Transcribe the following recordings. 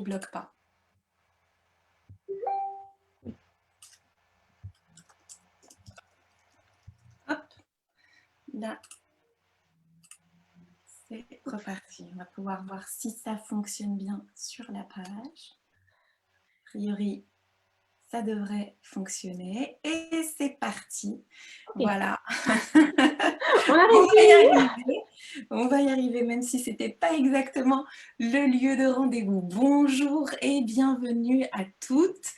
il bloque pas. Hop, là, c'est reparti. On va pouvoir voir si ça fonctionne bien sur la page. A priori, ça devrait fonctionner. Et c'est parti. Okay. Voilà. On a réussi. On va y arriver, même si ce n'était pas exactement le lieu de rendez-vous. Bonjour et bienvenue à toutes.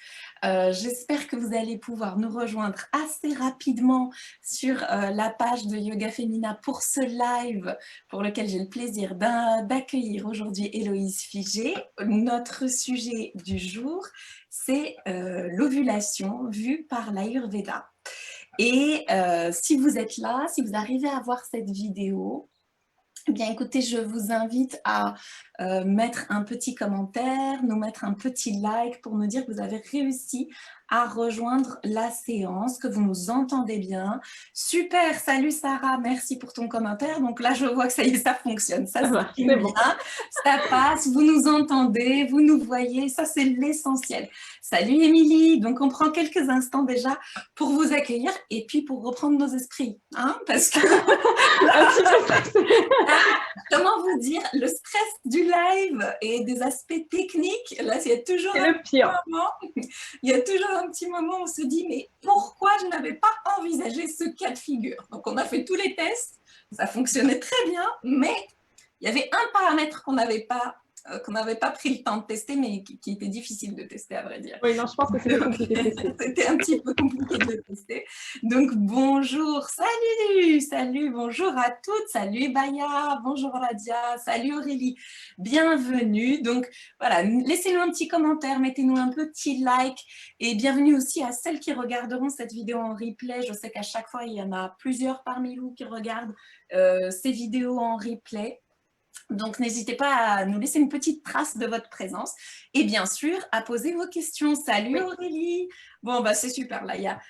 J'espère que vous allez pouvoir nous rejoindre assez rapidement sur la page de Yoga Femina pour ce live pour lequel j'ai le plaisir d'accueillir aujourd'hui Héloïse Figé. Notre sujet du jour, c'est l'ovulation vue par l'Ayurveda. Et si vous êtes là, si vous arrivez à voir cette vidéo, eh bien écoutez, je vous invite à mettre un petit commentaire, nous mettre un petit like pour nous dire que vous avez réussi à rejoindre la séance, que vous nous entendez bien. Super, salut Sarah, merci pour ton commentaire. Donc là, je vois que ça y est, ça fonctionne, ça c'est bien, bon. Ça passe, vous nous entendez, vous nous voyez, ça c'est l'essentiel. Salut Émilie, donc on prend quelques instants déjà pour vous accueillir et puis pour reprendre nos esprits, hein, parce que comment vous dire, le stress du live et des aspects techniques, là il y a toujours un petit moment où on se dit mais pourquoi je n'avais pas envisagé ce cas de figure? Donc on a fait tous les tests, ça fonctionnait très bien, mais il y avait un paramètre qu'on n'avait pas pris le temps de tester, mais qui était difficile de tester, à vrai dire. Oui, non, je pense que c'était compliqué de tester. C'était un petit peu compliqué de le tester. Donc, bonjour, salut, bonjour à toutes, salut Baya, bonjour Radia, salut Aurélie, bienvenue. Donc, voilà, laissez-nous un petit commentaire, mettez-nous un petit like et bienvenue aussi à celles qui regarderont cette vidéo en replay. Je sais qu'à chaque fois, il y en a plusieurs parmi vous qui regardent ces vidéos en replay. Donc, n'hésitez pas à nous laisser une petite trace de votre présence et bien sûr, à poser vos questions. Salut Aurélie. Bon, bah, c'est super, là, il y a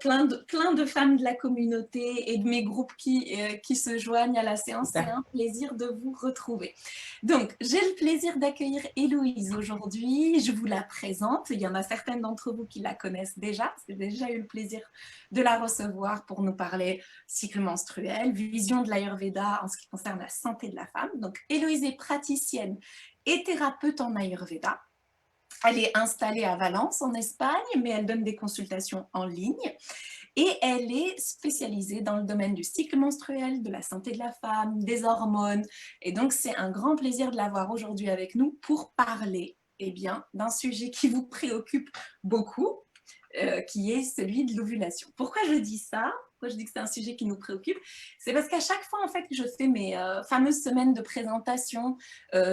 plein de femmes de la communauté et de mes groupes qui se joignent à la séance. C'est un plaisir de vous retrouver. Donc, j'ai le plaisir d'accueillir Héloïse aujourd'hui. Je vous la présente. Il y en a certaines d'entre vous qui la connaissent déjà. J'ai déjà eu le plaisir de la recevoir pour nous parler cycle menstruel, vision de l'Ayurveda en ce qui concerne la santé de la femme. Donc, Héloïse est praticienne et thérapeute en Ayurveda. Elle est installée à Valence, en Espagne, mais elle donne des consultations en ligne. Et elle est spécialisée dans le domaine du cycle menstruel, de la santé de la femme, des hormones. Et donc, c'est un grand plaisir de l'avoir aujourd'hui avec nous pour parler d'un sujet qui vous préoccupe beaucoup, qui est celui de l'ovulation. Pourquoi je dis ça ? Pourquoi je dis que c'est un sujet qui nous préoccupe? C'est parce qu'à chaque fois en fait, que je fais mes fameuses semaines de présentation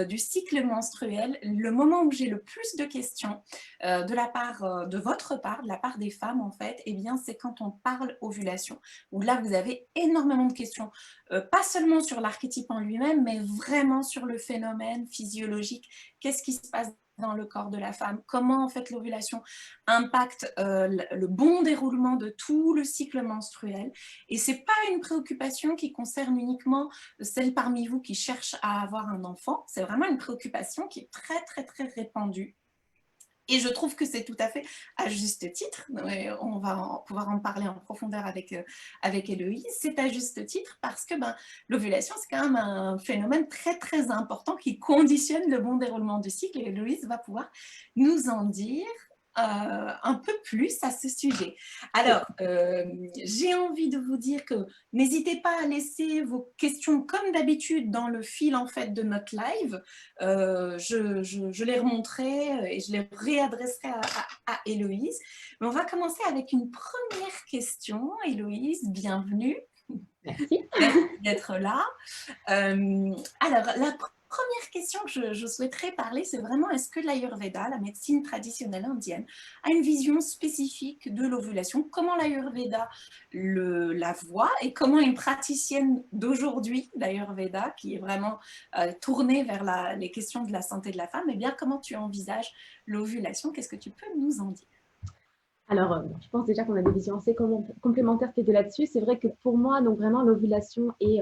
du cycle menstruel, le moment où j'ai le plus de questions de la part, de votre part, de la part des femmes en fait, c'est quand on parle ovulation, où là vous avez énormément de questions, pas seulement sur l'archétype en lui-même, mais vraiment sur le phénomène physiologique. Qu'est-ce qui se passe dans le corps de la femme, comment en fait l'ovulation impacte le bon déroulement de tout le cycle menstruel. Et ce n'est pas une préoccupation qui concerne uniquement celles parmi vous qui cherchent à avoir un enfant, c'est vraiment une préoccupation qui est très très très répandue. Et je trouve que c'est tout à fait à juste titre, on va pouvoir en parler en profondeur avec Héloïse, c'est à juste titre parce que l'ovulation, c'est quand même un phénomène très très important qui conditionne le bon déroulement du cycle et Héloïse va pouvoir nous en dire un peu plus à ce sujet. Alors, j'ai envie de vous dire que n'hésitez pas à laisser vos questions comme d'habitude dans le fil en fait de notre live. Je les remonterai et je les réadresserai à Héloïse. Mais on va commencer avec une première question. Héloïse, bienvenue. Merci. Merci d'être là. Alors, la première question que je souhaiterais parler, c'est vraiment est-ce que l'Ayurveda, la médecine traditionnelle indienne, a une vision spécifique de l'ovulation? Comment l'Ayurveda la voit et comment une praticienne d'aujourd'hui, l'Ayurveda, qui est vraiment tournée vers les questions de la santé de la femme, comment tu envisages l'ovulation? Qu'est-ce que tu peux nous en dire? Alors, je pense déjà qu'on a des visions assez complémentaires qui étaient là-dessus. C'est vrai que pour moi, donc vraiment, l'ovulation est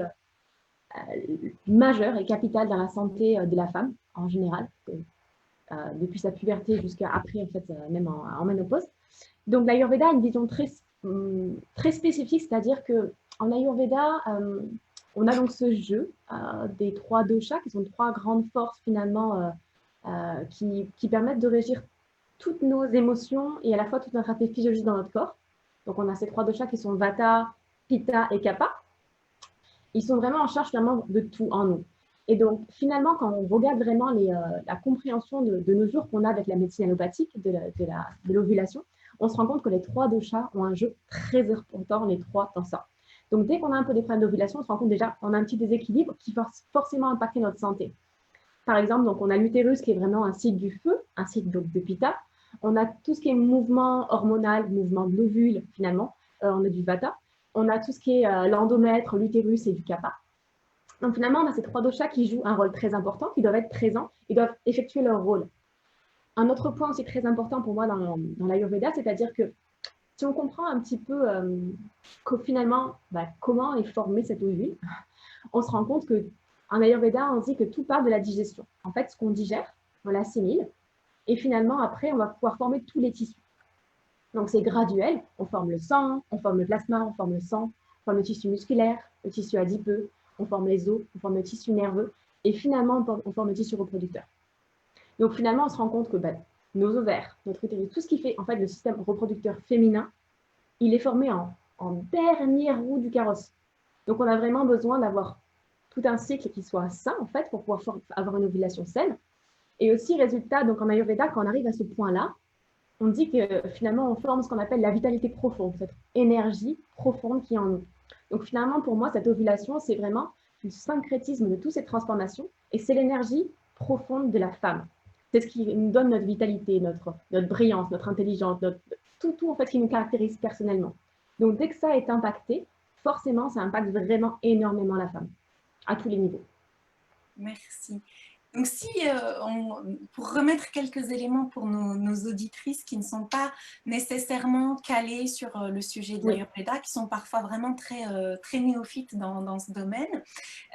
majeure et capitale dans la santé de la femme en général. depuis sa puberté jusqu'à après, en fait, même en ménopause. Donc, l'Ayurveda a une vision très spécifique, c'est-à-dire qu'en Ayurveda, on a donc ce jeu des 3 doshas, qui sont 3 grandes forces finalement qui permettent de régir toutes nos émotions et à la fois toute notre aspect physiologique dans notre corps. Donc, on a ces 3 doshas qui sont Vata, Pitta et Kapha. Ils sont vraiment en charge finalement de tout en nous. Et donc, finalement, quand on regarde vraiment la compréhension de nos jours qu'on a avec la médecine allopathique de l'ovulation, on se rend compte que les 3 doshas ont un jeu très important, les 3 dans ça. Donc, dès qu'on a un peu des problèmes d'ovulation, on se rend compte déjà qu'on a un petit déséquilibre qui va forcément impacter notre santé. Par exemple, donc, on a l'utérus qui est vraiment un site du feu, un site donc, de Pitta. On a tout ce qui est mouvement hormonal, mouvement de l'ovule, finalement. On a du Vata. On a tout ce qui est l'endomètre, l'utérus et du Kapha. Donc, finalement, on a ces 3 doshas qui jouent un rôle très important, qui doivent être présents, ils doivent effectuer leur rôle. Un autre point aussi très important pour moi dans l'Ayurveda, c'est-à-dire que si on comprend un petit peu finalement comment est formé cet ovule, on se rend compte qu'en Ayurveda, on dit que tout part de la digestion. En fait, ce qu'on digère, on l'assimile, et finalement, après, on va pouvoir former tous les tissus. Donc, c'est graduel. On forme le sang, on forme le plasma, on forme le sang, on forme le tissu musculaire, le tissu adipeux, on forme les os, on forme le tissu nerveux, et finalement, on forme le tissu reproducteur. Donc, finalement, on se rend compte que nos ovaires, notre utérus, tout ce qui fait en fait le système reproducteur féminin, il est formé en dernière roue du carrosse. Donc, on a vraiment besoin d'avoir tout un cycle qui soit sain, en fait, pour pouvoir avoir une ovulation saine. Et aussi, résultat, donc en Ayurveda, quand on arrive à ce point-là, on dit que finalement, on forme ce qu'on appelle la vitalité profonde, cette énergie profonde qui est en nous. Donc, finalement, pour moi, cette ovulation, c'est vraiment le syncrétisme de toutes ces transformations et c'est l'énergie profonde de la femme. C'est ce qui nous donne notre vitalité, notre brillance, notre intelligence, tout en fait qui nous caractérise personnellement. Donc, dès que ça est impacté, forcément, ça impacte vraiment énormément la femme, à tous les niveaux. Merci. Donc, si pour remettre quelques éléments pour nos auditrices qui ne sont pas nécessairement calées sur le sujet de l'Ayurveda, qui sont parfois vraiment très néophytes dans ce domaine,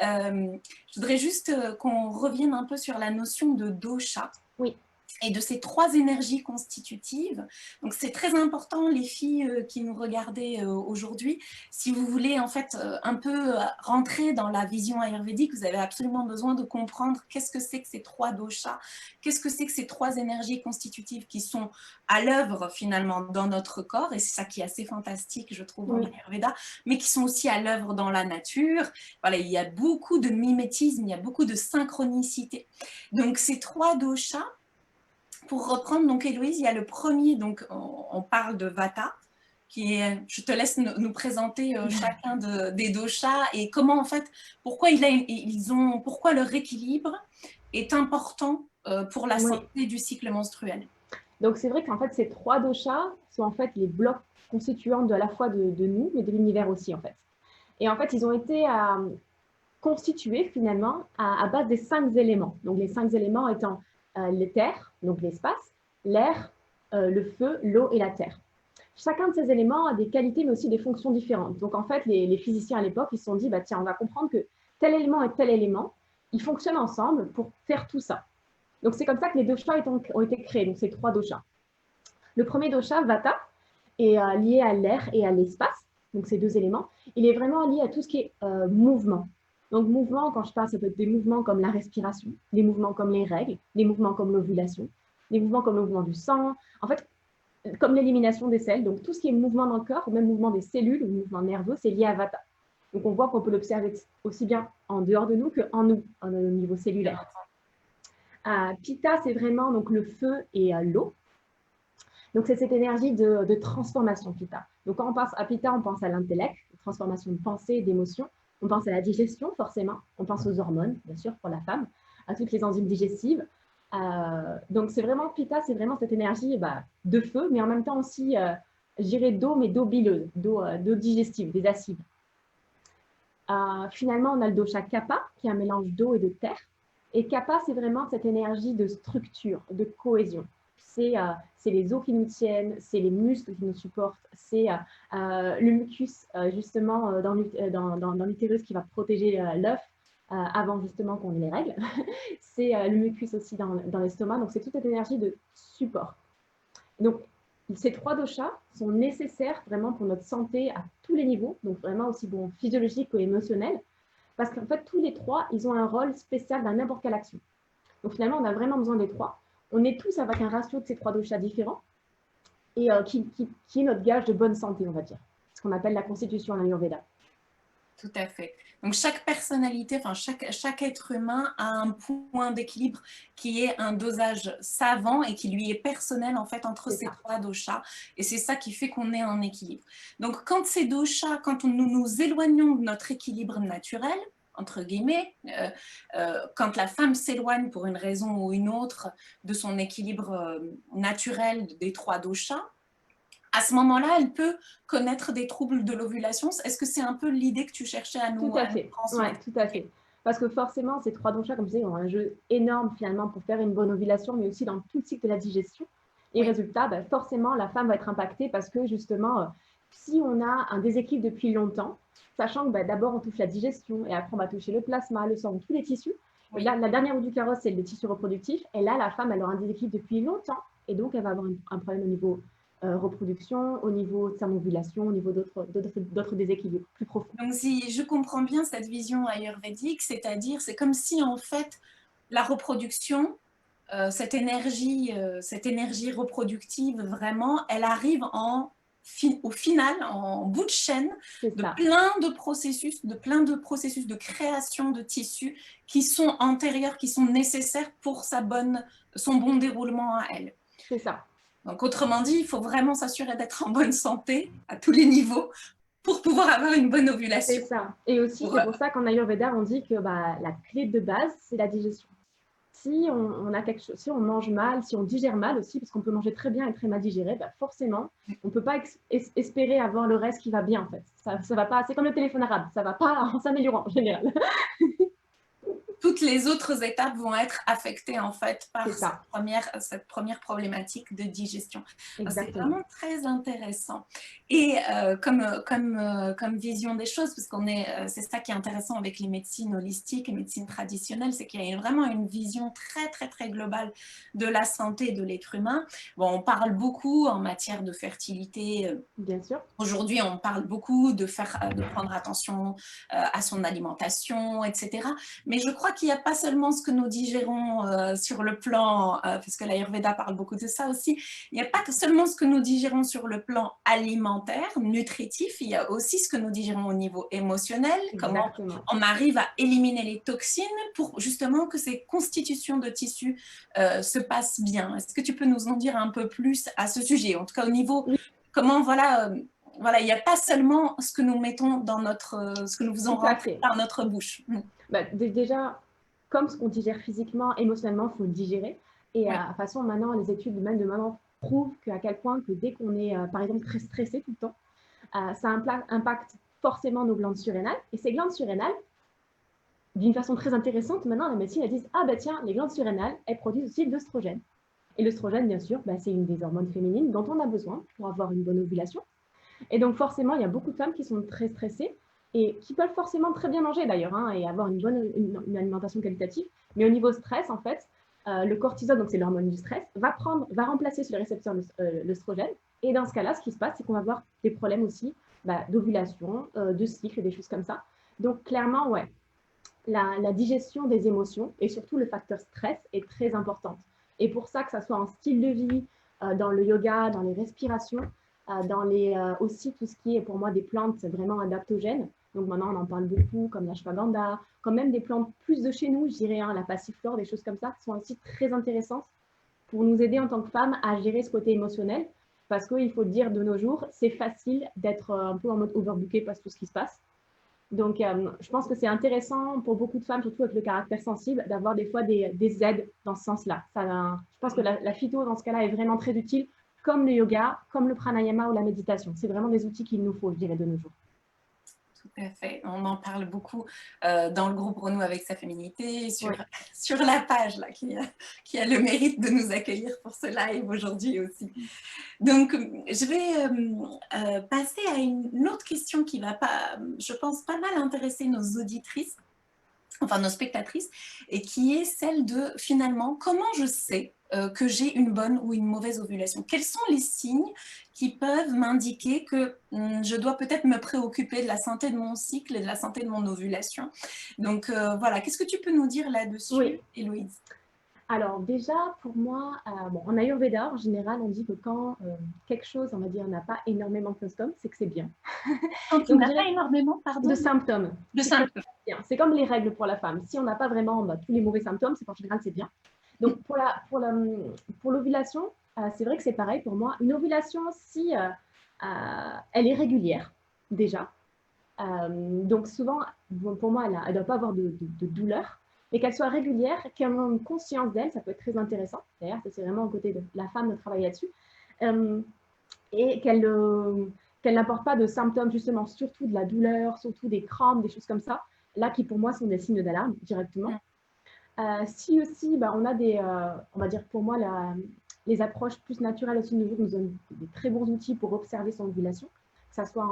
je voudrais juste qu'on revienne un peu sur la notion de dosha. Oui. Et de ces 3 énergies constitutives. Donc, c'est très important, les filles qui nous regardez aujourd'hui. Si vous voulez, en fait, un peu rentrer dans la vision ayurvédique, vous avez absolument besoin de comprendre qu'est-ce que c'est que ces 3 doshas, qu'est-ce que c'est que ces 3 énergies constitutives qui sont à l'œuvre, finalement, dans notre corps. Et c'est ça qui est assez fantastique, je trouve, en Ayurveda, mais qui sont aussi à l'œuvre dans la nature. Voilà, il y a beaucoup de mimétisme, il y a beaucoup de synchronicité. Donc, ces 3 doshas, pour reprendre, donc Héloïse, il y a le premier, donc on parle de Vata, qui est, je te laisse nous présenter chacun des doshas et comment en fait, pourquoi pourquoi leur équilibre est important pour la santé du cycle menstruel. Donc c'est vrai qu'en fait ces 3 doshas sont en fait les blocs constituants à la fois de nous, mais de l'univers aussi en fait. Et en fait ils ont été constitués finalement à base des 5 éléments. Donc les 5 éléments étant l'éther, donc l'espace, l'air, le feu, l'eau et la terre. Chacun de ces éléments a des qualités mais aussi des fonctions différentes. Donc en fait, les physiciens à l'époque, ils se sont dit, tiens, on va comprendre que tel élément et tel élément, ils fonctionnent ensemble pour faire tout ça. Donc c'est comme ça que les doshas ont été créés, donc ces 3 doshas. Le premier dosha, Vata, est lié à l'air et à l'espace, donc ces 2 éléments. Il est vraiment lié à tout ce qui est mouvement. Donc, mouvement, quand je parle, ça peut être des mouvements comme la respiration, des mouvements comme les règles, des mouvements comme l'ovulation, des mouvements comme le mouvement du sang, en fait, comme l'élimination des selles. Donc, tout ce qui est mouvement dans le corps, ou même mouvement des cellules, ou mouvement nerveux, c'est lié à Vata. Donc, on voit qu'on peut l'observer aussi bien en dehors de nous qu'en nous, au niveau cellulaire. Pitta, c'est vraiment donc, le feu et l'eau. Donc, c'est cette énergie de transformation, Pitta. Donc, quand on pense à Pitta, on pense à l'intellect, transformation de pensée et d'émotion. On pense à la digestion, forcément. On pense aux hormones, bien sûr, pour la femme, à toutes les enzymes digestives. Donc, c'est vraiment, Pitta, c'est vraiment cette énergie de feu, mais en même temps aussi, je dirais d'eau, mais d'eau bileuse, d'eau digestive, des acides. Finalement, on a le dosha Kapha, qui est un mélange d'eau et de terre. Et Kapha, c'est vraiment cette énergie de structure, de cohésion. C'est les os qui nous tiennent, c'est les muscles qui nous supportent, c'est le mucus, justement, dans l'utérus qui va protéger l'œuf, avant justement qu'on ait les règles. C'est le mucus aussi dans l'estomac. Donc, c'est toute cette énergie de support. Donc, ces 3 doshas sont nécessaires vraiment pour notre santé à tous les niveaux, donc vraiment aussi bon physiologique que émotionnel, parce qu'en fait, tous les 3, ils ont un rôle spécial dans n'importe quelle action. Donc, finalement, on a vraiment besoin des 3. On est tous avec un ratio de ces 3 doshas différents et qui est notre gage de bonne santé, on va dire. Ce qu'on appelle la constitution en Ayurveda. Tout à fait. Donc, chaque personnalité, enfin, chaque être humain a un point d'équilibre qui est un dosage savant et qui lui est personnel, en fait, entre ces 3 doshas. Et c'est ça qui fait qu'on est en équilibre. Donc, quand ces doshas, quand nous nous éloignons de notre équilibre naturel, entre guillemets, quand la femme s'éloigne pour une raison ou une autre de son équilibre naturel des 3 doshas, à ce moment-là, elle peut connaître des troubles de l'ovulation. Est-ce que c'est un peu l'idée que tu cherchais à nous Oui, transmettre? tout à fait. Parce que forcément, ces 3 doshas, comme je disais, ont un jeu énorme finalement pour faire une bonne ovulation, mais aussi dans tout le cycle de la digestion. Et résultat, forcément, la femme va être impactée parce que justement, si on a un déséquilibre depuis longtemps, sachant que d'abord on touche la digestion et après on va toucher le plasma, le sang, tous les tissus. Et là, la dernière roue du carrosse, c'est le tissu reproductif. Et là, la femme, elle aura un déséquilibre depuis longtemps. Et donc, elle va avoir un problème au niveau reproduction, au niveau de sa ovulation, au niveau d'autres déséquilibres plus profonds. Donc, si je comprends bien cette vision ayurvédique, c'est-à-dire, c'est comme si en fait la reproduction, cette énergie reproductive, vraiment, elle arrive au final, en bout de chaîne, de plein de processus de création de tissus qui sont antérieurs, qui sont nécessaires pour son bon déroulement à elle. C'est ça. Donc, autrement dit, il faut vraiment s'assurer d'être en bonne santé à tous les niveaux pour pouvoir avoir une bonne ovulation. C'est ça. Et aussi, c'est pour ça qu'en Ayurveda, on dit que la clé de base, c'est la digestion. Si on a quelque chose, si on mange mal, si on digère mal aussi, parce qu'on peut manger très bien et très mal digéré, forcément, on ne peut pas espérer avoir le reste qui va bien en fait. Ça va pas, c'est comme le téléphone arabe, ça ne va pas en s'améliorant en général. Toutes les autres étapes vont être affectées en fait par cette première problématique de digestion. C'est vraiment très intéressant. Et comme vision des choses, parce c'est ça qui est intéressant avec les médecines holistiques et médecines traditionnelles, c'est qu'il y a vraiment une vision très très très globale de la santé de l'être humain. Bon, on parle beaucoup en matière de fertilité. Bien sûr. Aujourd'hui, on parle beaucoup de prendre attention à son alimentation, etc. Mais je crois qu'il n'y a pas seulement ce que nous digérons sur le plan, parce que l'Ayurveda parle beaucoup de ça aussi, il n'y a pas que seulement ce que nous digérons sur le plan alimentaire, nutritif, il y a aussi ce que nous digérons au niveau émotionnel, comment on arrive à éliminer les toxines pour justement que ces constitutions de tissus se passent bien. Est-ce que tu peux nous en dire un peu plus à ce sujet, en tout cas au niveau, comment, voilà, il n'y a pas seulement ce que nous mettons dans ce que nous faisons rentrer par notre bouche. Déjà, comme ce qu'on digère physiquement, émotionnellement, il faut le digérer. Et de toute façon, maintenant, les études même de maintenant prouvent qu'à quel point que dès qu'on est, par exemple, très stressé tout le temps, ça impacte forcément nos glandes surrénales. Et ces glandes surrénales, d'une façon très intéressante, maintenant, la médecine, elle dit « Ah ben tiens, les glandes surrénales, elles produisent aussi de l'œstrogène. » Et l'œstrogène, bien sûr, c'est une des hormones féminines dont on a besoin pour avoir une bonne ovulation. Et donc, forcément, il y a beaucoup de femmes qui sont très stressées et qui peuvent forcément très bien manger d'ailleurs et avoir une alimentation qualitative. Mais au niveau stress, en fait, le cortisol, donc c'est l'hormone du stress, va remplacer sur les récepteurs l'œstrogène. Et dans ce cas-là, ce qui se passe, c'est qu'on va avoir des problèmes aussi d'ovulation, de cycle et des choses comme ça. Donc, clairement, la digestion des émotions et surtout le facteur stress est très importante. Et pour ça, que ça soit en style de vie, dans le yoga, dans les respirations, aussi tout ce qui est pour moi des plantes vraiment adaptogènes. Donc maintenant, on en parle beaucoup, comme l'ashwagandha, comme même des plantes plus de chez nous, je dirais, la passiflore, des choses comme ça, qui sont aussi très intéressantes pour nous aider en tant que femmes à gérer ce côté émotionnel. Parce qu'il faut dire, de nos jours, c'est facile d'être un peu en mode overbooké par tout ce qui se passe. Donc, je pense que c'est intéressant pour beaucoup de femmes, surtout avec le caractère sensible, d'avoir des fois des aides dans ce sens-là. Je pense que la phyto, dans ce cas-là, est vraiment très utile, comme le yoga, comme le pranayama ou la méditation. C'est vraiment des outils qu'il nous faut, je dirais, de nos jours. Tout à fait. On en parle beaucoup dans le groupe Renou avec sa féminité, sur la page là, qui a le mérite de nous accueillir pour ce live aujourd'hui aussi. Donc, je vais passer à une autre question qui va, je pense, pas mal intéresser nos auditrices. enfin nos spectatrices, et qui est celle de finalement comment je sais que j'ai une bonne ou une mauvaise ovulation. Quels sont les signes qui peuvent m'indiquer que je dois peut-être me préoccuper de la santé de mon cycle et de la santé de mon ovulation. Donc voilà, qu'est-ce que tu peux nous dire là-dessus, Oui. Héloïse? Alors déjà, pour moi, bon, en Ayurveda, en général, on dit que quand quelque chose, on va dire, n'a pas énormément de symptômes, c'est que c'est bien. Quand il Donc, je n'a pas dirais énormément, pardon, de symptômes, de c'est que symptômes. c'est bien. C'est comme les règles pour la femme. Si on n'a pas vraiment tous les mauvais symptômes, c'est qu'en général, c'est bien. Donc, pour l'ovulation, c'est vrai que c'est pareil pour moi. Une ovulation, si elle est régulière, déjà. Donc, souvent, bon, pour moi, elle ne doit pas avoir de douleur, mais qu'elle soit régulière, qu'elle ait une conscience d'elle, ça peut être très intéressant. D'ailleurs, ça, c'est vraiment au côté de la femme de travailler là-dessus. Et qu'elle n'apporte pas de symptômes, justement, surtout de la douleur, surtout des crampes, des choses comme ça, là qui pour moi sont des signes d'alarme directement. Si aussi, bah, on a on va dire pour moi, les approches plus naturelles aussi de nos jours nous donnent des très bons outils pour observer son ovulation, que ce soit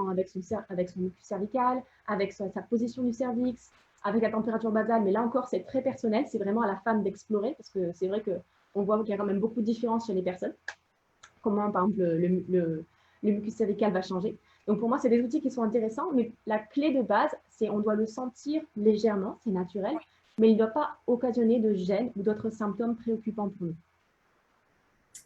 avec son mucus cervical, avec sa position du cervix, avec la température basale, mais là encore, c'est très personnel, c'est vraiment à la femme d'explorer, parce que c'est vrai qu'on voit qu'il y a quand même beaucoup de différences chez les personnes, comment par exemple le mucus cervical va changer. Donc pour moi, c'est des outils qui sont intéressants, mais la clé de base, c'est on doit le sentir légèrement, c'est naturel, mais il ne doit pas occasionner de gêne ou d'autres symptômes préoccupants pour nous.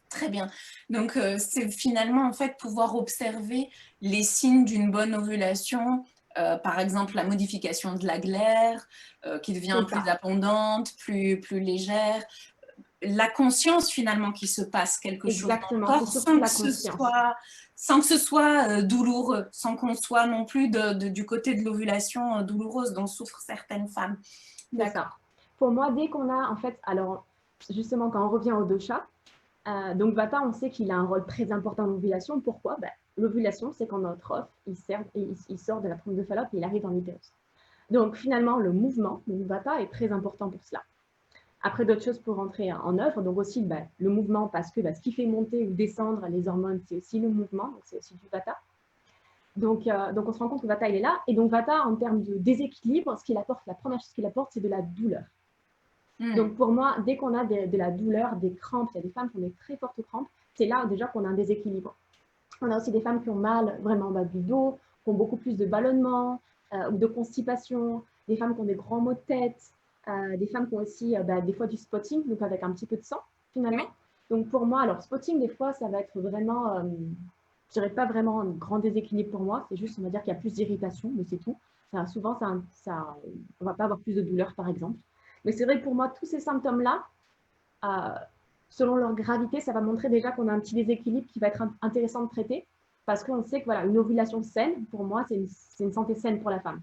Très bien. Donc, c'est finalement, en fait, pouvoir observer les signes d'une bonne ovulation, par exemple, la modification de la glaire, qui devient plus abondante, plus légère, la conscience, finalement, qui se passe quelque chose dans le Exactement, c'est corps surtout la conscience. sans que ce soit douloureux, sans qu'on soit non plus du côté de l'ovulation douloureuse dont souffrent certaines femmes. C'est ça. Pour moi, dès qu'on a, en fait, alors, justement, quand on revient au dosha, donc Vata, on sait qu'il a un rôle très important dans l'ovulation. Pourquoi? L'ovulation, c'est quand notre œuf, il sort de la trompe de Fallope et il arrive dans l'utérus. Donc finalement, le mouvement, donc Vata, est très important pour cela. Après, d'autres choses pour rentrer en œuvre, donc aussi le mouvement, parce que ce qui fait monter ou descendre les hormones, c'est aussi le mouvement, donc c'est aussi du Vata. Donc on se rend compte que Vata, il est là. Et donc Vata, en termes de déséquilibre, la première chose qu'il apporte, c'est de la douleur. Donc pour moi, dès qu'on a de la douleur, des crampes, il y a des femmes qui ont des très fortes crampes, c'est là déjà qu'on a un déséquilibre. On a aussi des femmes qui ont mal vraiment du dos, qui ont beaucoup plus de ballonnement ou de constipation, des femmes qui ont des grands maux de tête, des femmes qui ont aussi des fois du spotting, donc avec un petit peu de sang finalement. Oui. Donc pour moi, alors spotting, des fois, ça va être vraiment, je dirais pas vraiment un grand déséquilibre pour moi, c'est juste, on va dire qu'il y a plus d'irritation, mais c'est tout. Souvent, on ne va pas avoir plus de douleur par exemple. Mais c'est vrai que pour moi, tous ces symptômes-là, selon leur gravité, ça va montrer déjà qu'on a un petit déséquilibre qui va être intéressant de traiter parce qu'on sait que une ovulation saine, pour moi, c'est une santé saine pour la femme.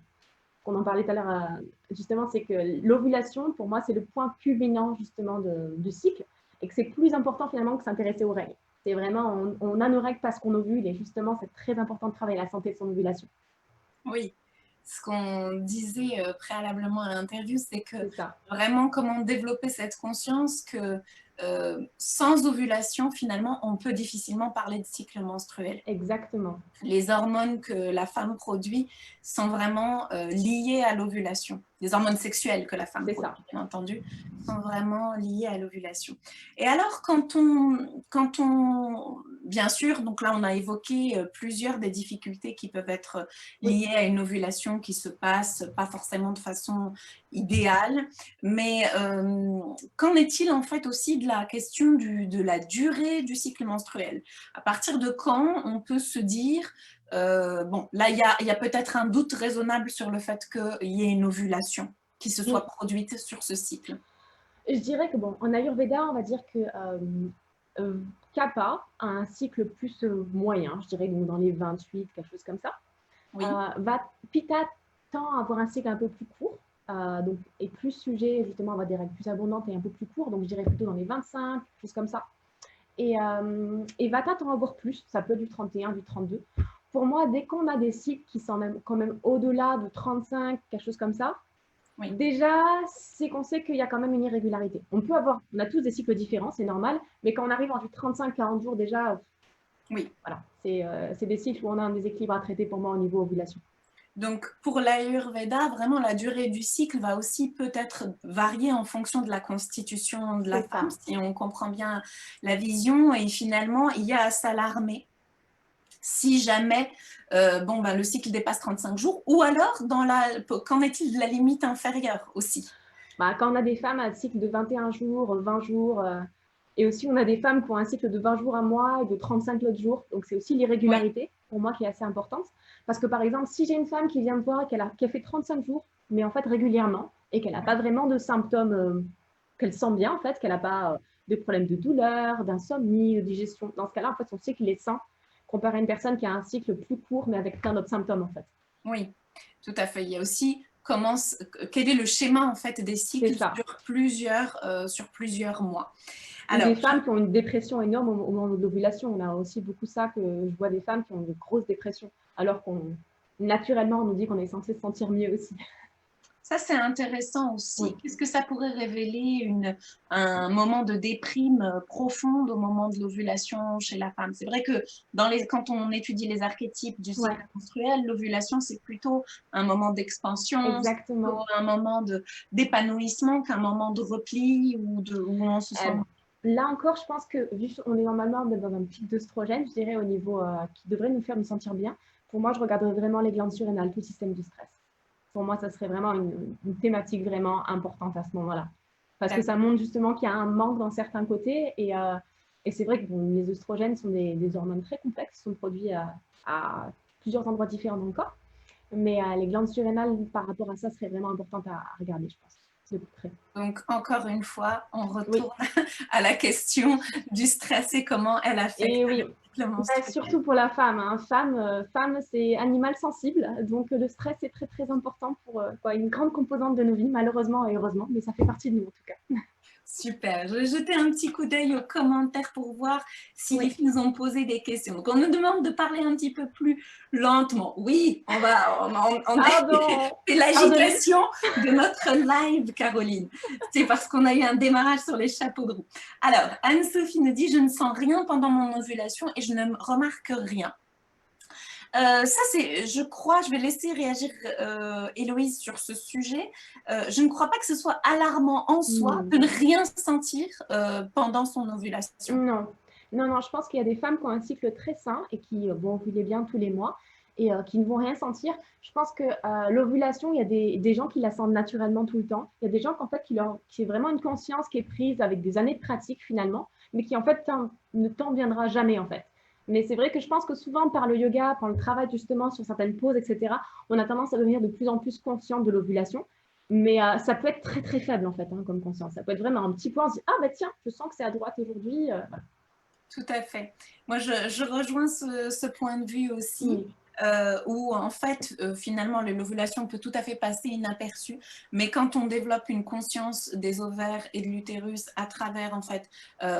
On en parlait tout à l'heure, justement, c'est que l'ovulation, pour moi, c'est le point culminant justement du cycle et que c'est plus important finalement que s'intéresser aux règles. C'est vraiment, on a nos règles parce qu'on ovule et justement, c'est très important de travailler la santé de son ovulation. Oui. Ce qu'on disait préalablement à l'interview, c'est que vraiment comment développer cette conscience que sans ovulation, finalement, on peut difficilement parler de cycle menstruel. Exactement. Les hormones que la femme produit sont vraiment liées à l'ovulation. Les hormones sexuelles que la femme produit, bien entendu, sont vraiment liées à l'ovulation. Et alors, quand on, bien sûr, donc là, on a évoqué plusieurs des difficultés qui peuvent être liées à une ovulation qui se passe pas forcément de façon idéale, mais qu'en est-il en fait aussi de la question de la durée du cycle menstruel? À partir de quand on peut se dire bon, là, il y a peut-être un doute raisonnable sur le fait qu'il y ait une ovulation qui se soit produite sur ce cycle. Je dirais que, bon, en Ayurveda, on va dire que Kapha a un cycle plus moyen, je dirais donc dans les 28, quelque chose comme ça. Oui. Pitta tend à avoir un cycle un peu plus court, donc est plus sujet justement à avoir des règles plus abondantes et un peu plus court, donc je dirais plutôt dans les 25, quelque chose comme ça. Et Vata tend à avoir plus, ça peut être du 31, du 32. Pour moi, dès qu'on a des cycles qui sont quand même au-delà de 35, quelque chose comme ça, déjà, c'est qu'on sait qu'il y a quand même une irrégularité. On a tous des cycles différents, c'est normal, mais quand on arrive en du 35-40 jours, déjà, voilà, c'est des cycles où on a un déséquilibre à traiter pour moi au niveau ovulation. Donc, pour l'Ayurveda, vraiment, la durée du cycle va aussi peut-être varier en fonction de la constitution de la C'est femme, ça. si on comprend bien la vision. Et finalement, il y a à s'alarmer si jamais le cycle dépasse 35 jours. Ou alors, qu'en est-il de la limite inférieure aussi? Bah, quand on a des femmes à un cycle de 21 jours, 20 jours, et aussi on a des femmes qui ont un cycle de 20 jours, un mois et de 35 autres jours. Donc c'est aussi Oui, l'irrégularité pour moi qui est assez importante. Parce que par exemple, si j'ai une femme qui vient me voir et qui a fait 35 jours, mais en fait régulièrement, et qu'elle n'a pas vraiment de symptômes, qu'elle sent bien en fait, qu'elle n'a pas de problèmes de douleur, d'insomnie, de digestion, dans ce cas-là, en fait, son cycle est sain, comparé à une personne qui a un cycle plus court, mais avec plein d'autres symptômes en fait. oui, tout à fait. Il y a aussi quel est le schéma en fait des C'est cycles ça. sur plusieurs mois. Ou des Alors, femmes qui ont une dépression énorme au moment de l'ovulation. On a aussi beaucoup ça, que je vois des femmes qui ont de grosses dépressions, alors qu'on naturellement on nous dit qu'on est censé se sentir mieux aussi. ça, c'est intéressant aussi. Oui, Qu'est-ce que ça pourrait révéler un moment de déprime profonde au moment de l'ovulation chez la femme? C'est vrai que quand on étudie les archétypes du ouais, cycle menstruel, l'ovulation, c'est plutôt un moment d'expansion, c'est plutôt exactement. un moment d'épanouissement qu'un moment de repli où on se sent. Euh, Là encore, je pense que vu qu'on est normalement dans un pic d'œstrogène, je dirais au niveau qui devrait nous faire nous sentir bien, pour moi, je regarderais vraiment les glandes surrénales, tout le système du stress. Pour moi, ça serait vraiment une thématique vraiment importante à ce moment-là. Parce que ça montre justement qu'il y a un manque dans certains côtés. Et c'est vrai que bon, les œstrogènes sont des hormones très complexes, qui sont produits à plusieurs endroits différents dans le corps. Mais les glandes surrénales, par rapport à ça, seraient vraiment importantes à regarder, je pense, de plus près. Donc, encore une fois, on Oui, retourne à la question du stress et comment elle affecte et oui, le cycle ouais, menstruel. surtout pour la femme. Hein. Femme c'est animal sensible, donc le stress est très très important pour une grande composante de nos vies, malheureusement et heureusement, mais ça fait partie de nous en tout cas. Super. Je vais jeter un petit coup d'œil aux commentaires pour voir si les Oui, filles nous ont posé des questions. Donc, on nous demande de parler un petit peu plus lentement. Oui, pardon, c'est pardonnez. l'agitation de notre live, Caroline. C'est parce qu'on a eu un démarrage sur les chapeaux de roue. Alors, Anne-Sophie nous dit, je ne sens rien pendant mon ovulation et je ne remarque rien. Ça, je crois, je vais laisser réagir Héloïse sur ce sujet. Je ne crois pas que ce soit alarmant en soi Hmm. de ne rien sentir pendant son ovulation. Non, non, non, je pense qu'il y a des femmes qui ont un cycle très sain et qui vont ovuler bien tous les mois et qui ne vont rien sentir. Je pense que l'ovulation, il y a des gens qui la sentent naturellement tout le temps. Il y a des gens qu'en fait, qui est vraiment une conscience qui est prise avec des années de pratique finalement, mais qui en fait ne t'en viendra jamais en fait. Mais c'est vrai que je pense que souvent par le yoga, par le travail justement sur certaines poses, etc., on a tendance à devenir de plus en plus conscient de l'ovulation. Mais ça peut être très très faible en fait comme conscience. Ça peut être vraiment un petit point, on se dit ah bah tiens, je sens que c'est à droite aujourd'hui. Voilà. Tout à fait. Moi, je rejoins ce point de vue aussi, Oui, où en fait, finalement, l'ovulation peut tout à fait passer inaperçue, mais quand on développe une conscience des ovaires et de l'utérus à travers en fait